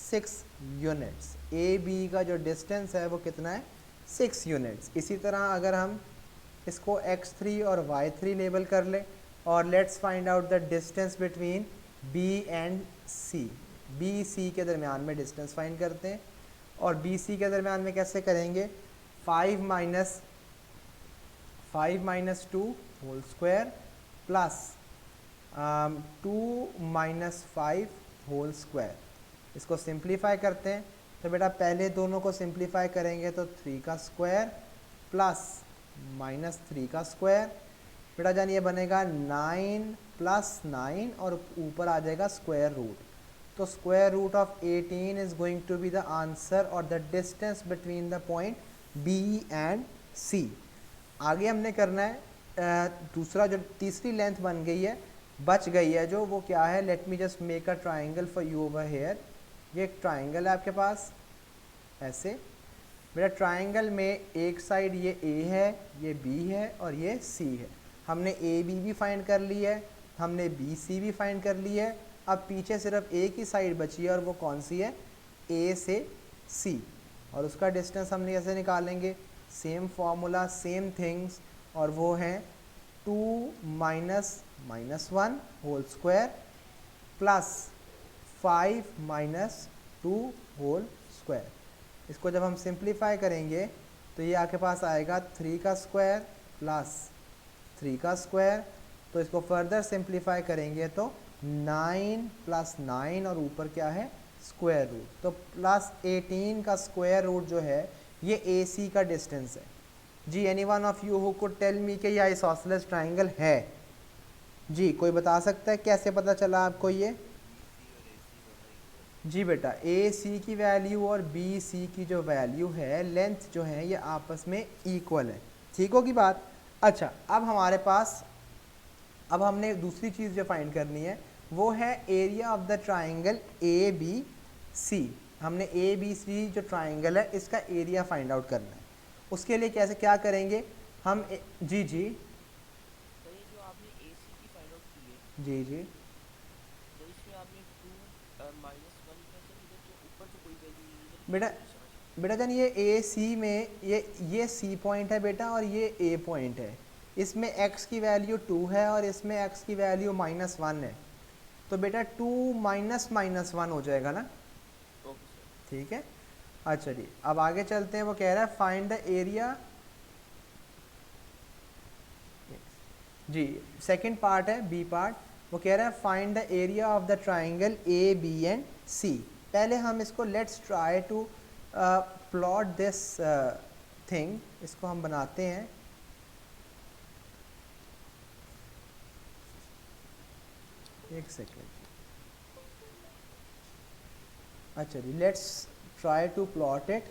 Speaker 1: 6 units. A B का जो डिस्टेंस है वो कितना है? 6 यूनिट्स। इसी तरह अगर हम इसको x3 और y3 लेबल कर लें, और let's find out the distance between b and c। b c के दरमियान में डिस्टेंस फाइंड करते हैं, और b c के दरमियान में कैसे करेंगे? 5 - 2 whole square plus 2 - 5 whole square. इसको सिंप्लीफाई करते हैं तो बेटा पहले दोनों को सिंप्लीफाई करेंगे तो 3 का स्क्वायर प्लस -3 का स्क्वायर। बेटा जान ये बनेगा 9 + 9 और ऊपर आ जाएगा स्क्वायर रूट। तो square root of 18 is going to be the answer और the distance between the point B and C। आगे हमने करना है दूसरा, जो तीसरी लेंथ बन गई है, बच गई है जो, वो क्या है? Let me just make a triangle for you over here. ये एक ट्राइंगल है आपके पास ऐसे। बेटा ट्राइंगल में एक साइड ये A है, ये B है और ये C है। हमने ए बी भी फाइंड कर ली है, हमने बी सी भी फाइंड कर ली है। अब पीछे सिर्फ एक ही साइड बची है और वो कौन सी है? ए से सी। और उसका डिस्टेंस हमने कैसे निकालेंगे? सेम फॉर्मूला, सेम थिंग्स, और वो है 2 - -1 whole square plus 5 - 2 whole square. इसको जब हम सिंप्लीफाई करेंगे तो ये आपके पास आएगा 3 का स्क्वायर प्लस 3 का स्क्वायर। तो इसको फर्दर सिंप्लीफाई करेंगे तो 9 प्लस 9 और ऊपर क्या है स्क्वायर रूट, तो प्लस 18 का स्क्वायर रूट जो है ये ए सी का डिस्टेंस है। जी any one of you who could tell me कि यह आइसोसेलेस ट्राइंगल है? जी कोई बता सकता है कैसे पता चला आपको ये? जी बेटा, ए सी की वैल्यू और बी सी की जो वैल्यू है, लेंथ जो है, ये आपस में इक्वल है। ठीक होगी बात? अच्छा, अब हमारे पास अब हमने दूसरी चीज़ जो फाइंड करनी है वो है area of the triangle A B C. हमने ए बी सी जो ट्राइंगल है इसका एरिया फाइंड आउट करना है। उसके लिए कैसे क्या करेंगे हम जी जी
Speaker 2: तो ये जो आपने AC की फाइंड आउट की है,
Speaker 1: जी जी
Speaker 2: तो इसमें आपने 2 माइनस 1 में से इधर जो ऊपर तो कोई वैल्यू नहीं, इधर
Speaker 1: बेटा,
Speaker 2: नीचे निशान है।
Speaker 1: बेटा जान ये ए सी में ये सी पॉइंट है बेटा और ये ए पॉइंट है। इसमें x की वैल्यू 2 है और इसमें x की वैल्यू -1 है। तो बेटा 2 माइनस -1 हो जाएगा ना?
Speaker 2: Okay sir.
Speaker 1: ठीक है। अच्छा जी, अब आगे चलते हैं। वो कह रहा है फाइंड द एरिया। जी सेकंड पार्ट है, बी पार्ट। वो कह रहा है find the area of the triangle A B and C. पहले हम इसको let's try to plot this thing, इसको हम बनाते हैं। एक सेकेंड। अच्छा जी, let's try to plot it.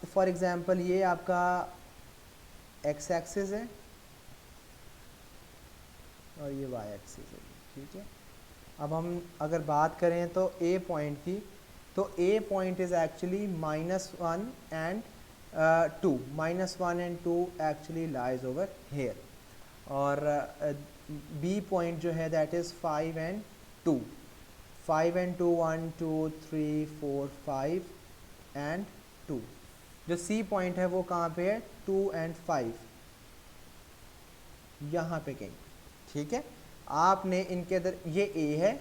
Speaker 1: For example ये आपका एक्स एक्सिस है और ये वाई एक्सिस है। ठीक है, अब हम अगर बात करें तो ए पॉइंट की, तो A point is actually -1 and 2, -1 and 2 actually lies over here. और बी पॉइंट जो है that is 5 and 2, 5 and 2 1 2 3 4 5 and 2। जो सी पॉइंट है वो कहाँ पे है? 2 एंड 5, यहाँ पे कहीं। ठीक है, आपने इनके अंदर ये ए है,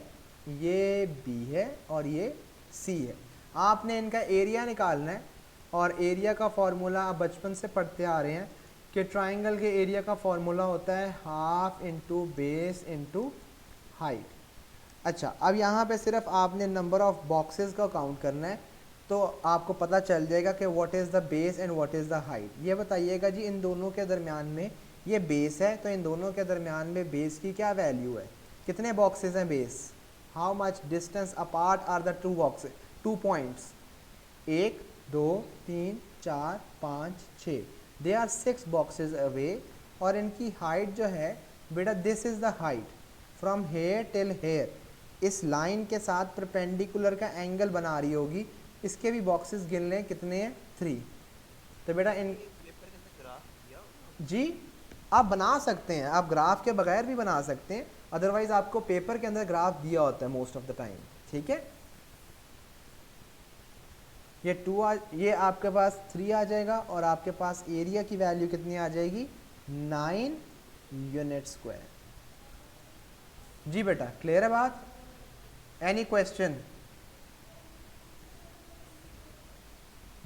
Speaker 1: ये बी है और ये सी है। आपने इनका एरिया निकालना है और एरिया का फॉर्मूला आप बचपन से पढ़ते आ रहे हैं कि ट्राइंगल के एरिया का फॉर्मूला होता है half into base into height. अच्छा, अब यहाँ पे सिर्फ आपने नंबर ऑफ बॉक्सेस का काउंट करना है तो आपको पता चल जाएगा कि what is the base and what is the height. ये बताइएगा जी, इन दोनों के दरमियान में ये बेस है, तो इन दोनों के दरमियान में बेस की क्या वैल्यू है? कितने बॉक्सेस हैं base? How much distance apart are the two boxes, 2 points? 1 2 3 4 5 6, they are 6 boxes away. और इनकी हाइट जो है बेटा, this is the height from here till here. इस लाइन के साथ परपेंडिकुलर का एंगल बना रही होगी। इसके भी बॉक्सेस गिन लें, कितने हैं? 3। तो बेटा इन
Speaker 2: पेपर के अंदर ग्राफ दिया होगा।
Speaker 1: जी आप बना सकते हैं, आप ग्राफ के बगैर भी बना सकते हैं, अदरवाइज आपको पेपर के अंदर ग्राफ दिया होता है मोस्ट ऑफ द टाइम। ठीक है, ये 2 ये आपके पास 3 आ जाएगा और आपके पास एरिया की वैल्यू कितनी आ जाएगी? 9 यूनिट स्क्वायर। जी बेटा क्लियर है बात? Any question?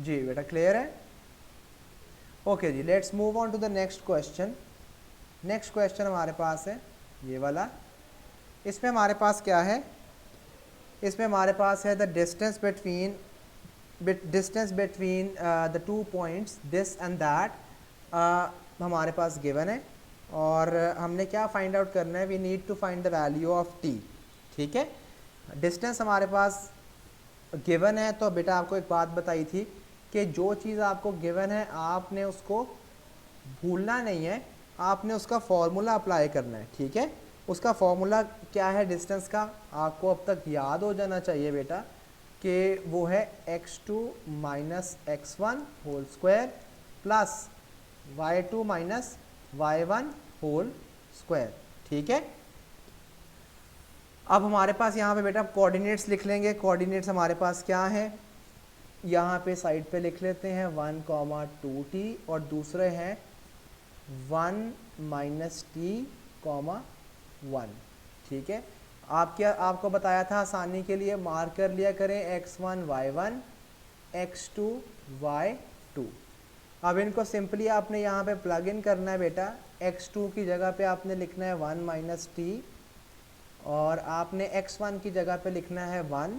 Speaker 1: जी बेटा क्लियर है। ओके जी, let's move on to the next question. Next question हमारे पास है ये वाला। इसमें हमारे पास क्या है? इसमें हमारे पास है the distance between the 2 points this and that, हमारे पास गिवन है और हमने क्या फाइंड आउट करना है? We need to find the value of T. ठीक है, डिस्टेंस हमारे पास गिवन है। तो बेटा आपको एक बात बताई थी कि जो चीज़ आपको गिवन है आपने उसको भूलना नहीं है, आपने उसका फॉर्मूला अप्लाई करना है। ठीक है, उसका फॉर्मूला क्या है डिस्टेंस का? आपको अब तक याद हो जाना चाहिए बेटा कि वो है x2 minus x1 whole square plus y2 minus y1 whole square. ठीक है, अब हमारे पास यहाँ पे बेटा कोऑर्डिनेट्स लिख लेंगे। कोऑर्डिनेट्स हमारे पास क्या है? यहाँ पे साइड पे लिख लेते हैं 1,2t और दूसरे हैं 1 माइनस टी 1। ठीक है, आपको बताया था आसानी के लिए मार्क कर लिया करें x1 y1 x2 y2। अब इनको सिंपली आपने यहाँ पे प्लग इन करना है बेटा। x2 की जगह पे आपने लिखना है 1 माइनस टी, और आपने x1 की जगह पे लिखना है 1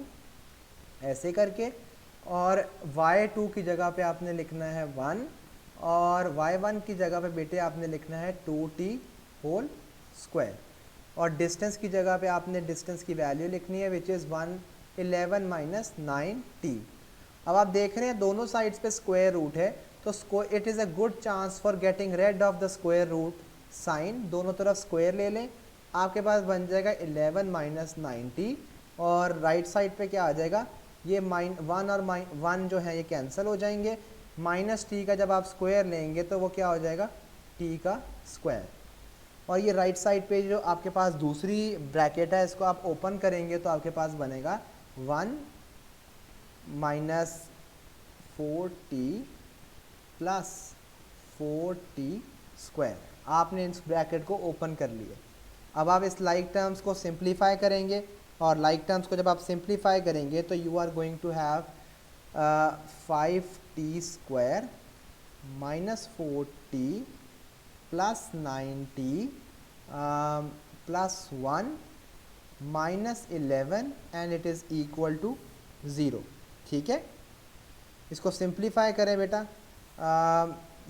Speaker 1: ऐसे करके, और y2 की जगह पे आपने लिखना है 1, और y1 की जगह पे बेटे आपने लिखना है 2t होल स्क्वायर, और डिस्टेंस की जगह पे आपने डिस्टेंस की वैल्यू लिखनी है विच इज़ 11 माइनस 9t। अब आप देख रहे हैं दोनों साइड्स पे स्क्वायर रूट है, तो it is a good chance for getting rid of the square root sign. दोनों तरफ स्क्वायर ले लें, आपके पास बन जाएगा 11 माइनस 9t, और राइट साइड पे क्या आ जाएगा, ये वन और वन जो है ये कैंसिल हो जाएंगे। माइनस टी का जब आप स्क्वायर लेंगे तो वो क्या हो जाएगा, टी का स्क्वायर। और ये राइट साइड पे जो आपके पास दूसरी ब्रैकेट है, इसको आप ओपन करेंगे तो आपके पास बनेगा 1 minus 4t plus 4t square. आपने इस ब्रैकेट को ओपन कर लिया। अब आप इस लाइक टर्म्स को सिंप्लीफाई करेंगे, और लाइक टर्म्स को जब आप सिंप्लीफाई करेंगे तो you are going to have 5t square minus 4t plus 9t plus 1 minus 11 and it is equal to 0। ठीक है, इसको सिंप्लीफाई करें बेटा।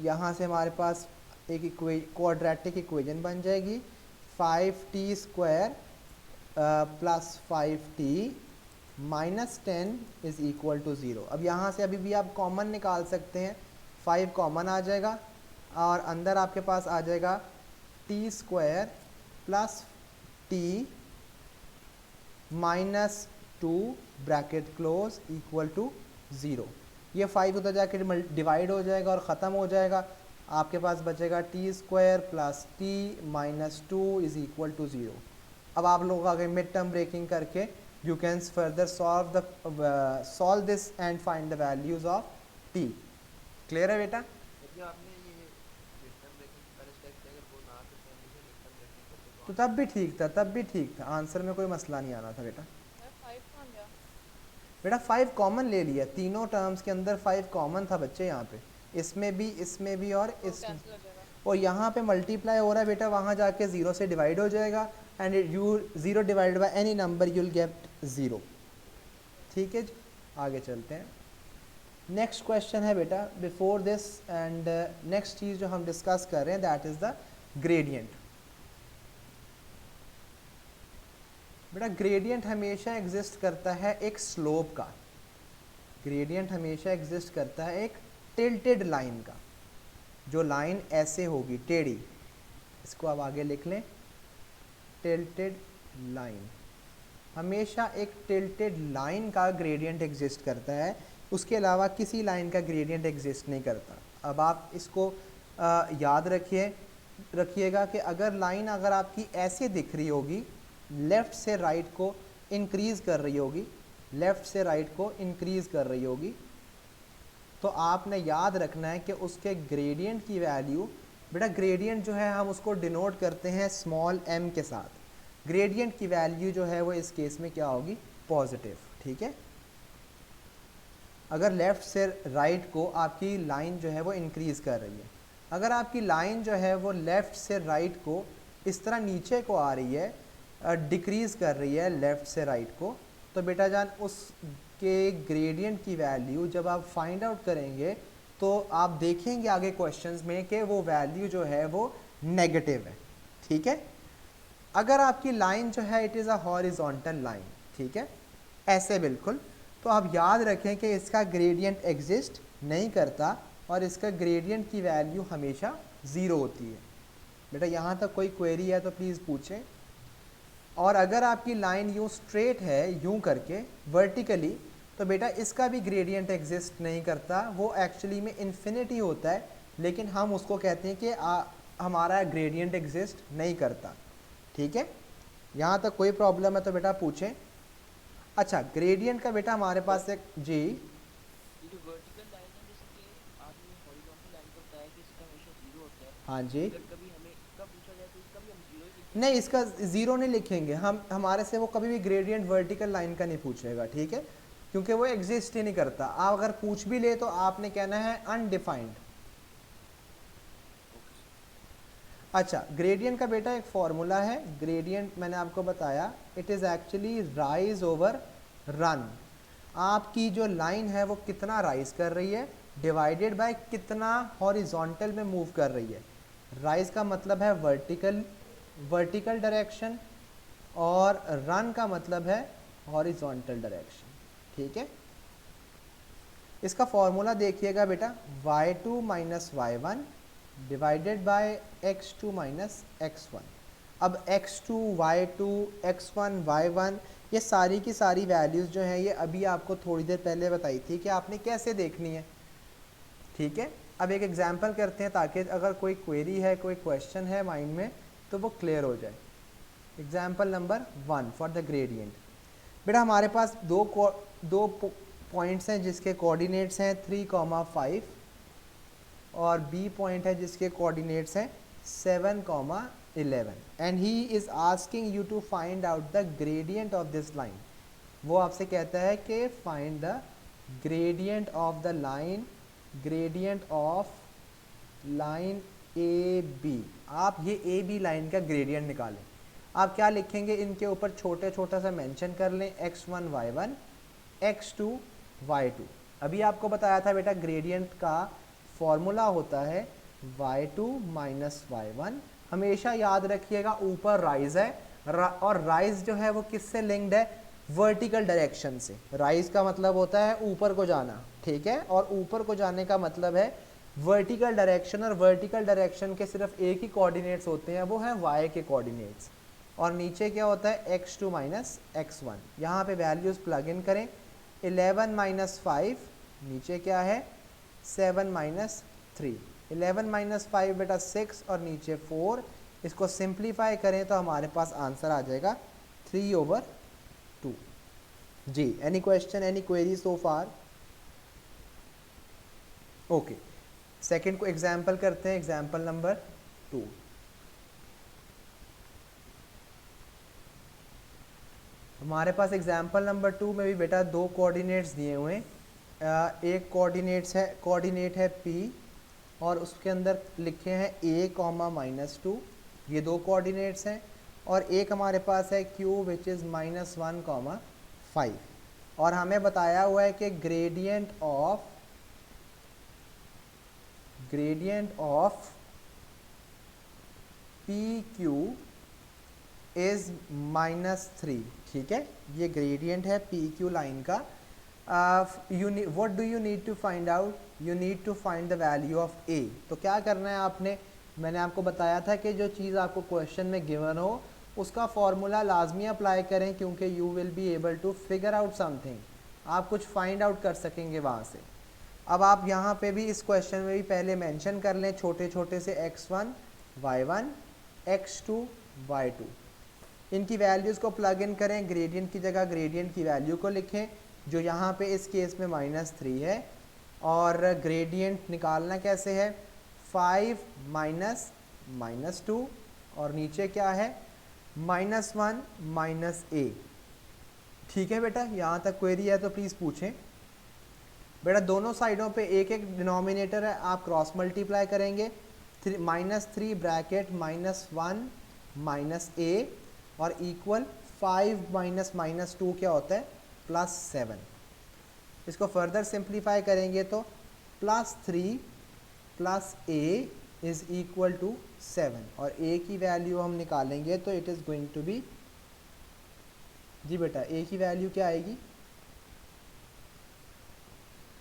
Speaker 1: यहाँ से हमारे पास एक क्वाड्रेटिक इक्वेशन बन जाएगी, 5t square plus 5t minus 10 is equal to 0। अब यहाँ से अभी भी आप कॉमन निकाल सकते हैं, 5 कॉमन आ जाएगा, और अंदर आपके पास आ जाएगा t square plus t minus 2 bracket close equal to 0। ये 5 उधर जाके डिवाइड हो जाएगा और ख़त्म हो जाएगा। आपके पास बचेगा T square plus T minus 2 is equal to 0। अब आप लोग आगे मिड टर्म ब्रेकिंग करके you can further solve this and find the values of T. Clear है बेटा?
Speaker 2: मतलब आपने ये मिड-टर्म ब्रेकिंग वाले स्टेप थे, अगर वो ना आते तो मुझे मिड-टर्म ब्रेकिंग करते
Speaker 1: तो तब भी ठीक था, तब भी ठीक था, आंसर में कोई मसला नहीं आना था बेटा। बेटा 5 कॉमन ले लिया, तीनों टर्म्स के अंदर 5 कॉमन था बच्चे यहाँ पे, इसमें भी और इसमें, और यहाँ पे मल्टीप्लाई हो रहा है बेटा, वहाँ जाके 0 से डिवाइड हो जाएगा, and you 0 divide by any number you will gate 0। ठीक है जी, आगे चलते हैं। नेक्स्ट क्वेश्चन है बेटा, बिफोर दिस एंड नेक्स्ट चीज़ जो हम डिस्कस कर रहे हैं दैट इज़ द ग्रेडियंट। बेटा ग्रेडियंट हमेशा एग्जिस्ट करता है एक स्लोप का, ग्रेडियंट हमेशा एग्जिस्ट करता है एक टिल्टेड लाइन का। जो लाइन ऐसे होगी टेढ़ी, इसको आप आगे लिख लें, टिल्टेड लाइन, हमेशा एक टिल्टेड लाइन का ग्रेडियंट एग्जिस्ट करता है, उसके अलावा किसी लाइन का ग्रेडियंट एग्जिस्ट नहीं करता। अब आप इसको याद रखिएगा कि अगर लाइन अगर आपकी ऐसे दिख रही होगी, लेफ़्ट से राइट को इंक्रीज़ कर रही होगी, लेफ़्ट से राइट को इंक्रीज़ कर रही होगी, तो आपने याद रखना है कि उसके ग्रेडियंट की वैल्यू, बेटा ग्रेडियंट जो है हम उसको डिनोट करते हैं स्मॉल m के साथ। ग्रेडियंट की वैल्यू जो है वो इस केस में क्या होगी, पॉजिटिव। ठीक है, अगर लेफ़्ट से राइट को आपकी लाइन जो है वो इंक्रीज़ कर रही है, अगर आपकी लाइन जो है वो लेफ़्ट से राइट को इस तरह नीचे को आ रही है, डिक्रीज़ कर रही है लेफ़्ट से राइट को, तो बेटा जान उसके ग्रेडियंट की वैल्यू जब आप फाइंड आउट करेंगे तो आप देखेंगे आगे क्वेश्चंस में कि वो वैल्यू जो है वो नेगेटिव है। ठीक है, अगर आपकी लाइन जो है it is a horizontal line, ठीक है, ऐसे बिल्कुल, तो आप याद रखें कि इसका ग्रेडियंट एग्जिस्ट नहीं करता और इसका ग्रेडियंट की वैल्यू हमेशा 0 होती है। बेटा यहाँ तक कोई क्वेरी है तो प्लीज़ पूछें। और अगर आपकी लाइन यूँ स्ट्रेट है यूँ करके वर्टिकली, तो बेटा इसका भी ग्रेडियंट एग्जिस्ट नहीं करता, वो एक्चुअली में इन्फिनिटी होता है, लेकिन हम उसको कहते हैं कि हमारा ग्रेडियंट एग्जिस्ट नहीं करता। ठीक है, यहाँ तक कोई प्रॉब्लम है तो बेटा पूछें। अच्छा, ग्रेडियंट का बेटा हमारे पास एक जी,
Speaker 2: ये जो वर्टिकल लाइन है, जैसे कि आपने हॉरिजॉन्टल लाइन को बताया कि इसका हमेशा 0 होता है,
Speaker 1: हाँ जी,
Speaker 2: अगर कभी हमें इसका पूछा जाए तो इसका भी हम 0 ही लिखेंगे।
Speaker 1: नहीं इसका 0 नहीं लिखेंगे हम, हमारे से वो कभी भी ग्रेडियंट वर्टिकल लाइन का नहीं पूछेगा। ठीक है, क्योंकि वो एग्जिस्ट ही नहीं करता। आप अगर पूछ भी ले तो आपने कहना है अनडिफाइंड।
Speaker 2: Okay sir.
Speaker 1: अच्छा, ग्रेडियंट का बेटा एक फॉर्मूला है। ग्रेडियंट मैंने आपको बताया, it is actually rise over run. आपकी जो लाइन है वो कितना राइज कर रही है डिवाइडेड बाय कितना हॉरिजॉन्टल में मूव कर रही है। राइज का मतलब है वर्टिकल डायरेक्शन और रन का मतलब है हॉरिजॉन्टल डायरेक्शन। ठीक है, इसका फॉर्मूला देखिएगा बेटा, y2 minus y1 divided by x2 minus x1। अब x2, y2, x1, y1 ये सारी की सारी वैल्यूज़ जो हैं ये अभी आपको थोड़ी देर पहले बताई थी कि आपने कैसे देखनी है। ठीक है, अब एक एग्जांपल करते हैं ताकि अगर कोई क्वेरी है, कोई क्वेश्चन है माइंड में तो वो क्लियर हो जाए। Example number 1 for the gradient. बेटा हमारे पास दो पॉइंट्स हैं जिसके कोऑर्डिनेट्स हैं 3,5 और बी पॉइंट है जिसके कोऑर्डिनेट्स हैं 7,11 and he is asking you to find out the gradient of this line. वो आपसे कहता है कि find the gradient of the line, gradient of line A B. आप ये ए बी लाइन का ग्रेडियंट निकालें। आप क्या लिखेंगे, इनके ऊपर छोटे छोटा सा मेंशन कर लें, x1 y1 x2 y2। अभी आपको बताया था बेटा ग्रेडियंट का फॉर्मूला होता है y2 माइनस y1। हमेशा याद रखिएगा ऊपर राइज है और राइज जो है वो किससे लिंक्ड है, वर्टिकल डायरेक्शन से। राइज का मतलब होता है ऊपर को जाना, ठीक है, और ऊपर को जाने का मतलब है वर्टिकल डायरेक्शन। और वर्टिकल डायरेक्शन के सिर्फ एक ही कोऑर्डिनेट्स होते हैं, वो हैं y के कोऑर्डिनेट्स। और नीचे क्या होता है x2 माइनस x1। यहाँ पे वैल्यूज़ प्लग इन करें, 11 माइनस 5, नीचे क्या है 7 माइनस 3। 11 माइनस 5 बेटा 6 और नीचे 4। इसको सिंप्लीफाई करें तो हमारे पास आंसर आ जाएगा 3/2। जी, any question, any query so far? Okay, second को एग्जाम्पल करते हैं, एग्जाम्पल नंबर 2। हमारे पास एग्जाम्पल नंबर 2 में भी बेटा दो कोऑर्डिनेट्स दिए हुए हैं। एक कोऑर्डिनेट है P और उसके अंदर लिखे हैं a, -2। ये दो कोऑर्डिनेट्स हैं। और एक हमारे पास है Q विच इज़ -1, 5। और हमें बताया हुआ है कि ग्रेडियंट ऑफ PQ इज़ -3। ठीक है, ये ग्रेडियंट है PQ लाइन का। What do you need to find out, you need to find the value of A। तो क्या करना है आपने, मैंने आपको बताया था कि जो चीज़ आपको क्वेश्चन में गिवन हो उसका फॉर्मूला लाजमी अप्लाई करें, क्योंकि you will be able to figure out something. आप कुछ फाइंड आउट कर सकेंगे वहाँ से। अब आप यहाँ पे भी इस क्वेश्चन में भी पहले मेंशन कर लें छोटे छोटे से x1 y1 x2 y2। इनकी वैल्यूज़ को प्लग इन करें, ग्रेडियंट की जगह ग्रेडियंट की वैल्यू को लिखें जो यहाँ पे इस केस में -3 है। और ग्रेडियंट निकालना कैसे है, 5 माइनस -2 और नीचे क्या है -1 -a। ठीक है बेटा, यहाँ तक क्वेरी है तो प्लीज़ पूछें। बेटा दोनों साइडों पे एक एक डिनोमिनेटर है, आप क्रॉस मल्टीप्लाई करेंगे, -3 ब्रैकेट -1 -a और इक्वल 5 -2 क्या होता है +7। इसको फर्दर सिंप्लीफाई करेंगे तो +3 +a इज़ इक्वल टू 7 और a की वैल्यू हम निकालेंगे तो it is going to be, जी बेटा a की वैल्यू क्या आएगी,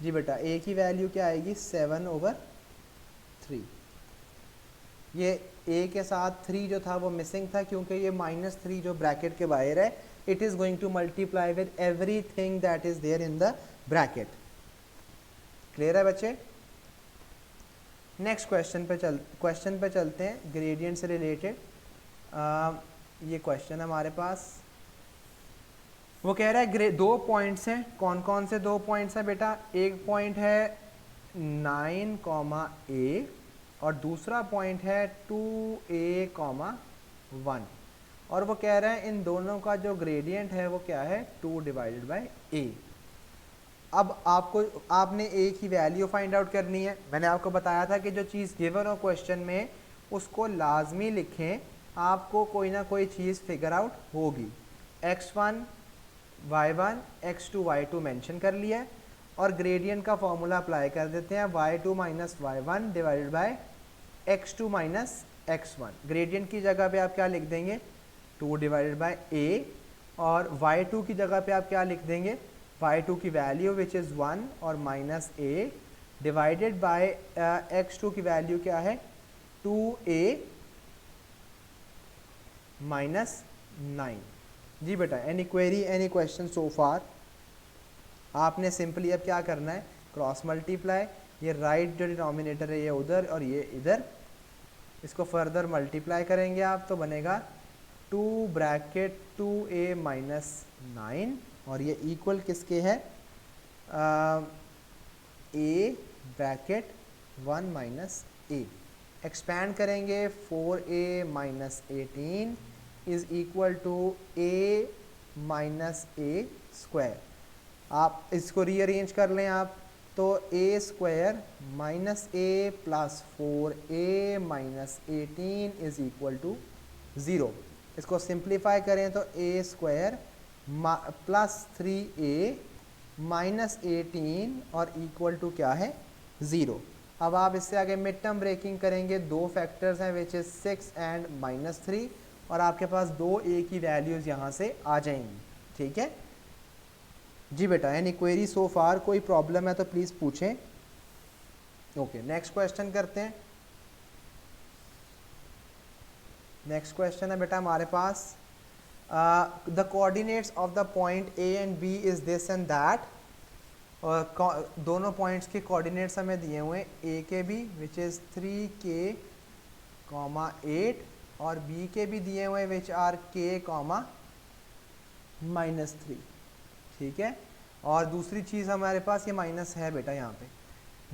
Speaker 1: जी बेटा a की वैल्यू क्या आएगी 7/3। ये a के साथ 3 जो था वो मिसिंग था क्योंकि ये -3 जो ब्रैकेट के बाहर है, it is going to multiply with everything that is there in the bracket. Clear है बच्चे? नेक्स्ट क्वेश्चन पे चलते हैं, ग्रेडियंट से रिलेटेड। ये क्वेश्चन हमारे पास, वो कह रहा है दो पॉइंट्स हैं। कौन कौन से दो पॉइंट्स हैं बेटा, एक पॉइंट है 9, a और दूसरा पॉइंट है 2a, 1। और वो कह रहा है इन दोनों का जो ग्रेडियंट है वो क्या है 2/a। अब आपको आपने ए की वैल्यू फाइंड आउट करनी है। मैंने आपको बताया था कि जो चीज़ गिवन हो क्वेश्चन में उसको लाजमी लिखें, आपको कोई ना कोई चीज़ फिगर आउट होगी। x1 y1 x2 y2 mention कर लिया है और ग्रेडियंट का फॉर्मूला अप्लाई कर देते हैं, y2 minus y1 divided by x2 minus x1। Gradient की जगह पे आप क्या लिख देंगे, 2 डिवाइडेड बाय a, और y2 की जगह पे आप क्या लिख देंगे, y2 की वैल्यू विच इज़ 1 और minus a divided by x2 की वैल्यू क्या है, 2a माइनस 9। जी बेटा, any query, any question so far? आपने सिंपली अब क्या करना है, क्रॉस मल्टीप्लाई, ये राइट जो डिनोमिनेटर है ये उधर और ये इधर, इसको फर्दर मल्टीप्लाई करेंगे आप तो बनेगा 2 ब्रैकेट 2a माइनस 9 और ये इक्वल किसके है, a bracket 1 minus a। Expand करेंगे 4a minus 18 is equal to a minus a square. आप इसको रीअरेंज कर लें आप तो a square minus a plus 4a minus 18 is equal to 0। इसको सिंप्लीफाई करें तो a square plus 3a minus 18 और इक्वल टू क्या है, 0। अब आप इससे आगे मिड टर्म ब्रेकिंग करेंगे, दो फैक्टर्स हैं विच इज़ 6 एंड माइनस 3 और आपके पास दो a की वैल्यूज़ यहाँ से आ जाएंगी। ठीक है जी बेटा, एनी क्वेरी सो फार? कोई प्रॉब्लम है तो प्लीज़ पूछें। ओके, नेक्स्ट क्वेश्चन करते हैं। नेक्स्ट क्वेश्चन है बेटा हमारे पास, the coordinates of the point a and b is this and that. दोनों पॉइंट्स के कोऑर्डिनेट्स हमें दिए हुए हैं, a के भी विच इज़ 3k, 8 और b के भी दिए हुए विच आर k, -3। ठीक है, और दूसरी चीज़ हमारे पास ये माइनस है बेटा यहाँ पे।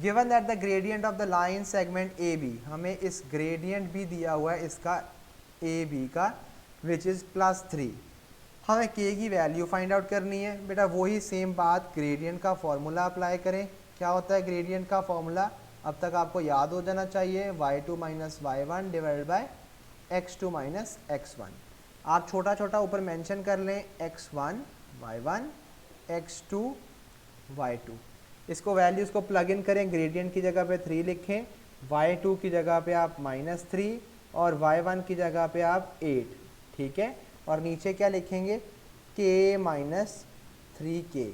Speaker 1: Given that the gradient of the line segment A B, हमें इस ग्रेडियंट भी दिया हुआ है इसका ए बी का विच इज़ +3। हमें k की वैल्यू फाइंड आउट करनी है बेटा, वही सेम बात, ग्रेडियंट का फॉर्मूला अप्लाई करें। क्या होता है ग्रेडियंट का फॉर्मूला, अब तक आपको याद हो जाना चाहिए, y2 minus y1 divided by x2 minus x1। आप छोटा छोटा ऊपर मेंशन कर लें, x1 y1 x2 y2। इसको वैल्यूज़ को प्लग इन करें, ग्रेडियंट की जगह पे 3 लिखें, y2 की जगह पे आप -3 और y1 की जगह पे आप 8। ठीक है, और नीचे क्या लिखेंगे, k माइनस 3k।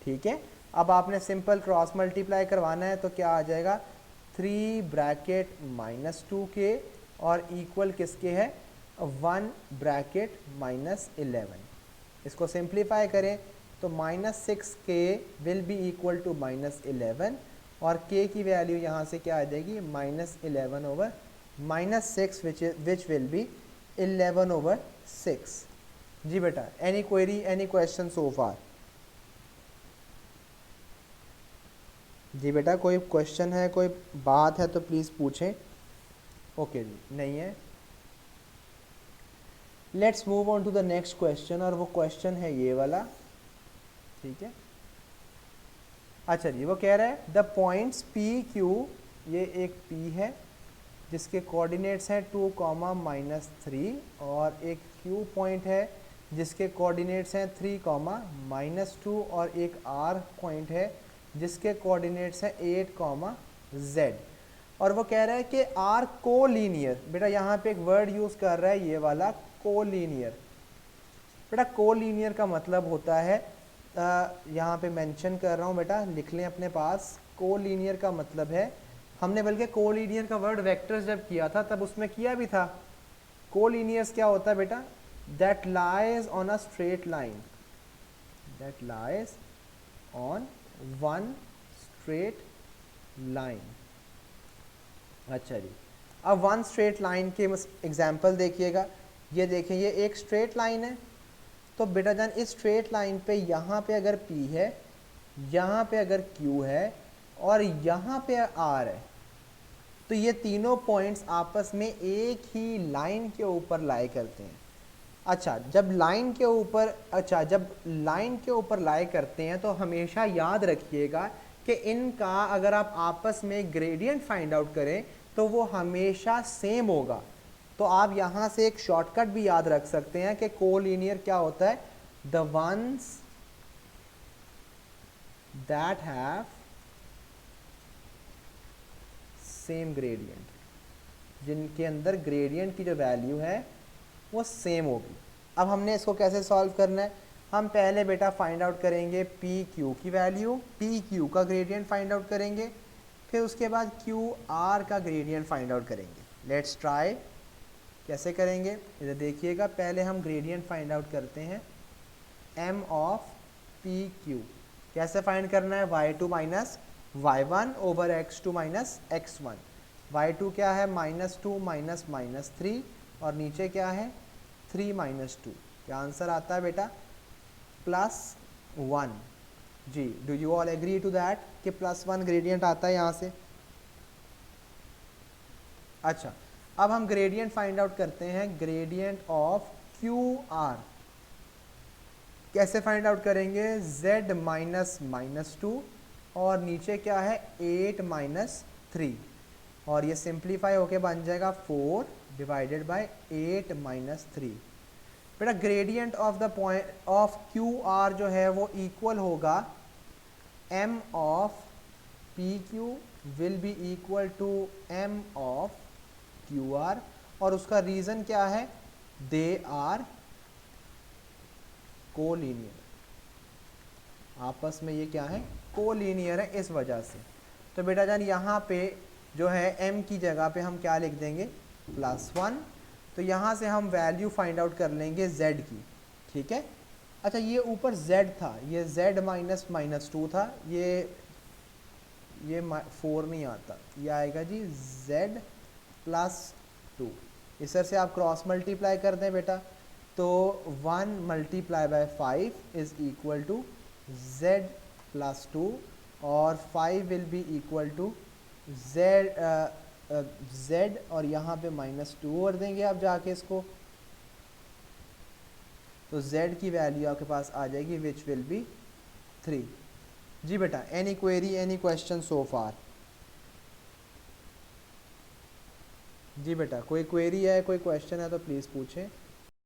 Speaker 1: ठीक है, अब आपने सिंपल क्रॉस मल्टीप्लाई करवाना है तो क्या आ जाएगा, 3 ब्रैकेट -2k और इक्वल किसके है, 1 ब्रैकेट -11। इसको सिंप्लीफाई करें तो -6k will be equal to -11 और k की वैल्यू यहाँ से क्या आ जाएगी, -11 over -6 which will be 11 over 6। जी बेटा, any query, any question so far? जी बेटा, कोई क्वेश्चन है, कोई बात है तो प्लीज़ पूछें। ओके जी, नहीं है, let's move on to the next question, और वो क्वेश्चन है ये वाला। ठीक है, अच्छा जी, वो कह रहा है द पॉइंट्स पी क्यू, ये एक पी है जिसके कोऑर्डिनेट्स हैं 2, -3 और एक क्यू पॉइंट है जिसके कोऑर्डिनेट्स हैं 3, -2 और एक आर पॉइंट है जिसके कोऑर्डिनेट्स हैं 8, z। और वो कह रहा है कि आर कोलीनियर। बेटा यहाँ पे एक वर्ड यूज़ कर रहा है ये वाला, कोलीनियर। बेटा कोलीनियर का मतलब होता है, यहाँ पे मेंशन कर रहा हूँ बेटा, लिख लें अपने पास। कोलीनियर का मतलब है, हमने बल्कि कोलीनियर का वर्ड वेक्टर्स जब किया था तब उसमें किया भी था। कोलीनियर्स क्या होता है बेटा, that lies on a straight line, that lies on one straight line. अच्छा जी, अब वन स्ट्रेट लाइन के एग्जाम्पल देखिएगा। ये देखें, ये एक स्ट्रेट लाइन है, तो बेटा जान इस स्ट्रेट लाइन पे यहाँ पे अगर P है, यहाँ पे अगर Q है और यहाँ पे R है, तो ये तीनों पॉइंट्स आपस में एक ही लाइन के ऊपर लाई करते हैं। अच्छा जब लाइन के ऊपर, अच्छा जब लाइन के ऊपर लाई करते हैं तो हमेशा याद रखिएगा कि इनका अगर आप आपस में ग्रेडियंट फाइंड आउट करें तो वो हमेशा सेम होगा। तो आप यहाँ से एक शॉर्टकट भी याद रख सकते हैं कि कोलिनियर क्या होता है, the ones that have same gradient, जिनके अंदर ग्रेडियंट की जो वैल्यू है वो सेम होगी। अब हमने इसको कैसे सॉल्व करना है, हम पहले बेटा फाइंड आउट करेंगे पी क्यू की वैल्यू, पी क्यू का ग्रेडियंट फाइंड आउट करेंगे, फिर उसके बाद क्यू आर का ग्रेडियंट फाइंड आउट करेंगे। लेट्स ट्राई, कैसे करेंगे इधर देखिएगा। पहले हम ग्रेडियंट फाइंड आउट करते हैं एम ऑफ पी क्यू। कैसे फाइंड करना है, y2 minus y1 over x2 minus x1। y2 क्या है, -2 माइनस -3 और नीचे क्या है 3 माइनस 2। क्या आंसर आता है बेटा, +1। जी, do you all agree to that कि +1 ग्रेडियंट आता है यहाँ से। अच्छा अब हम ग्रेडियंट फाइंड आउट करते हैं, ग्रेडियंट ऑफ क्यू आर। कैसे फाइंड आउट करेंगे, z माइनस -2 और नीचे क्या है 8 माइनस 3 और ये सिंप्लीफाई होके बन जाएगा 4 डिवाइडेड बाय 8 माइनस 3। बेटा gradient of the point of Q R जो है वो इक्वल होगा m of P Q will be equal to m of Q R. और उसका रीज़न क्या है, दे आर कोलिनियर, आपस में ये क्या है, कोलिनियर है, इस वजह से। तो बेटा जान यहाँ पे जो है m की जगह पे हम क्या लिख देंगे, +1। तो यहाँ से हम वैल्यू फाइंड आउट कर लेंगे z की, ठीक है। अच्छा ये ऊपर z था, ये z माइनस -2 था, ये 4 नहीं आता, ये आएगा जी z +2। इस तरह से आप क्रॉस मल्टीप्लाई कर दें बेटा, तो 1 multiply by 5 is equal to z +2 और 5 will be equal to z और यहाँ पे -2 और देंगे आप जाके इसको, तो z की वैल्यू आपके पास आ जाएगी विच विल बी 3। जी बेटा, any query, any question so far. जी बेटा कोई क्वेरी है, कोई क्वेश्चन है तो प्लीज़ पूछें।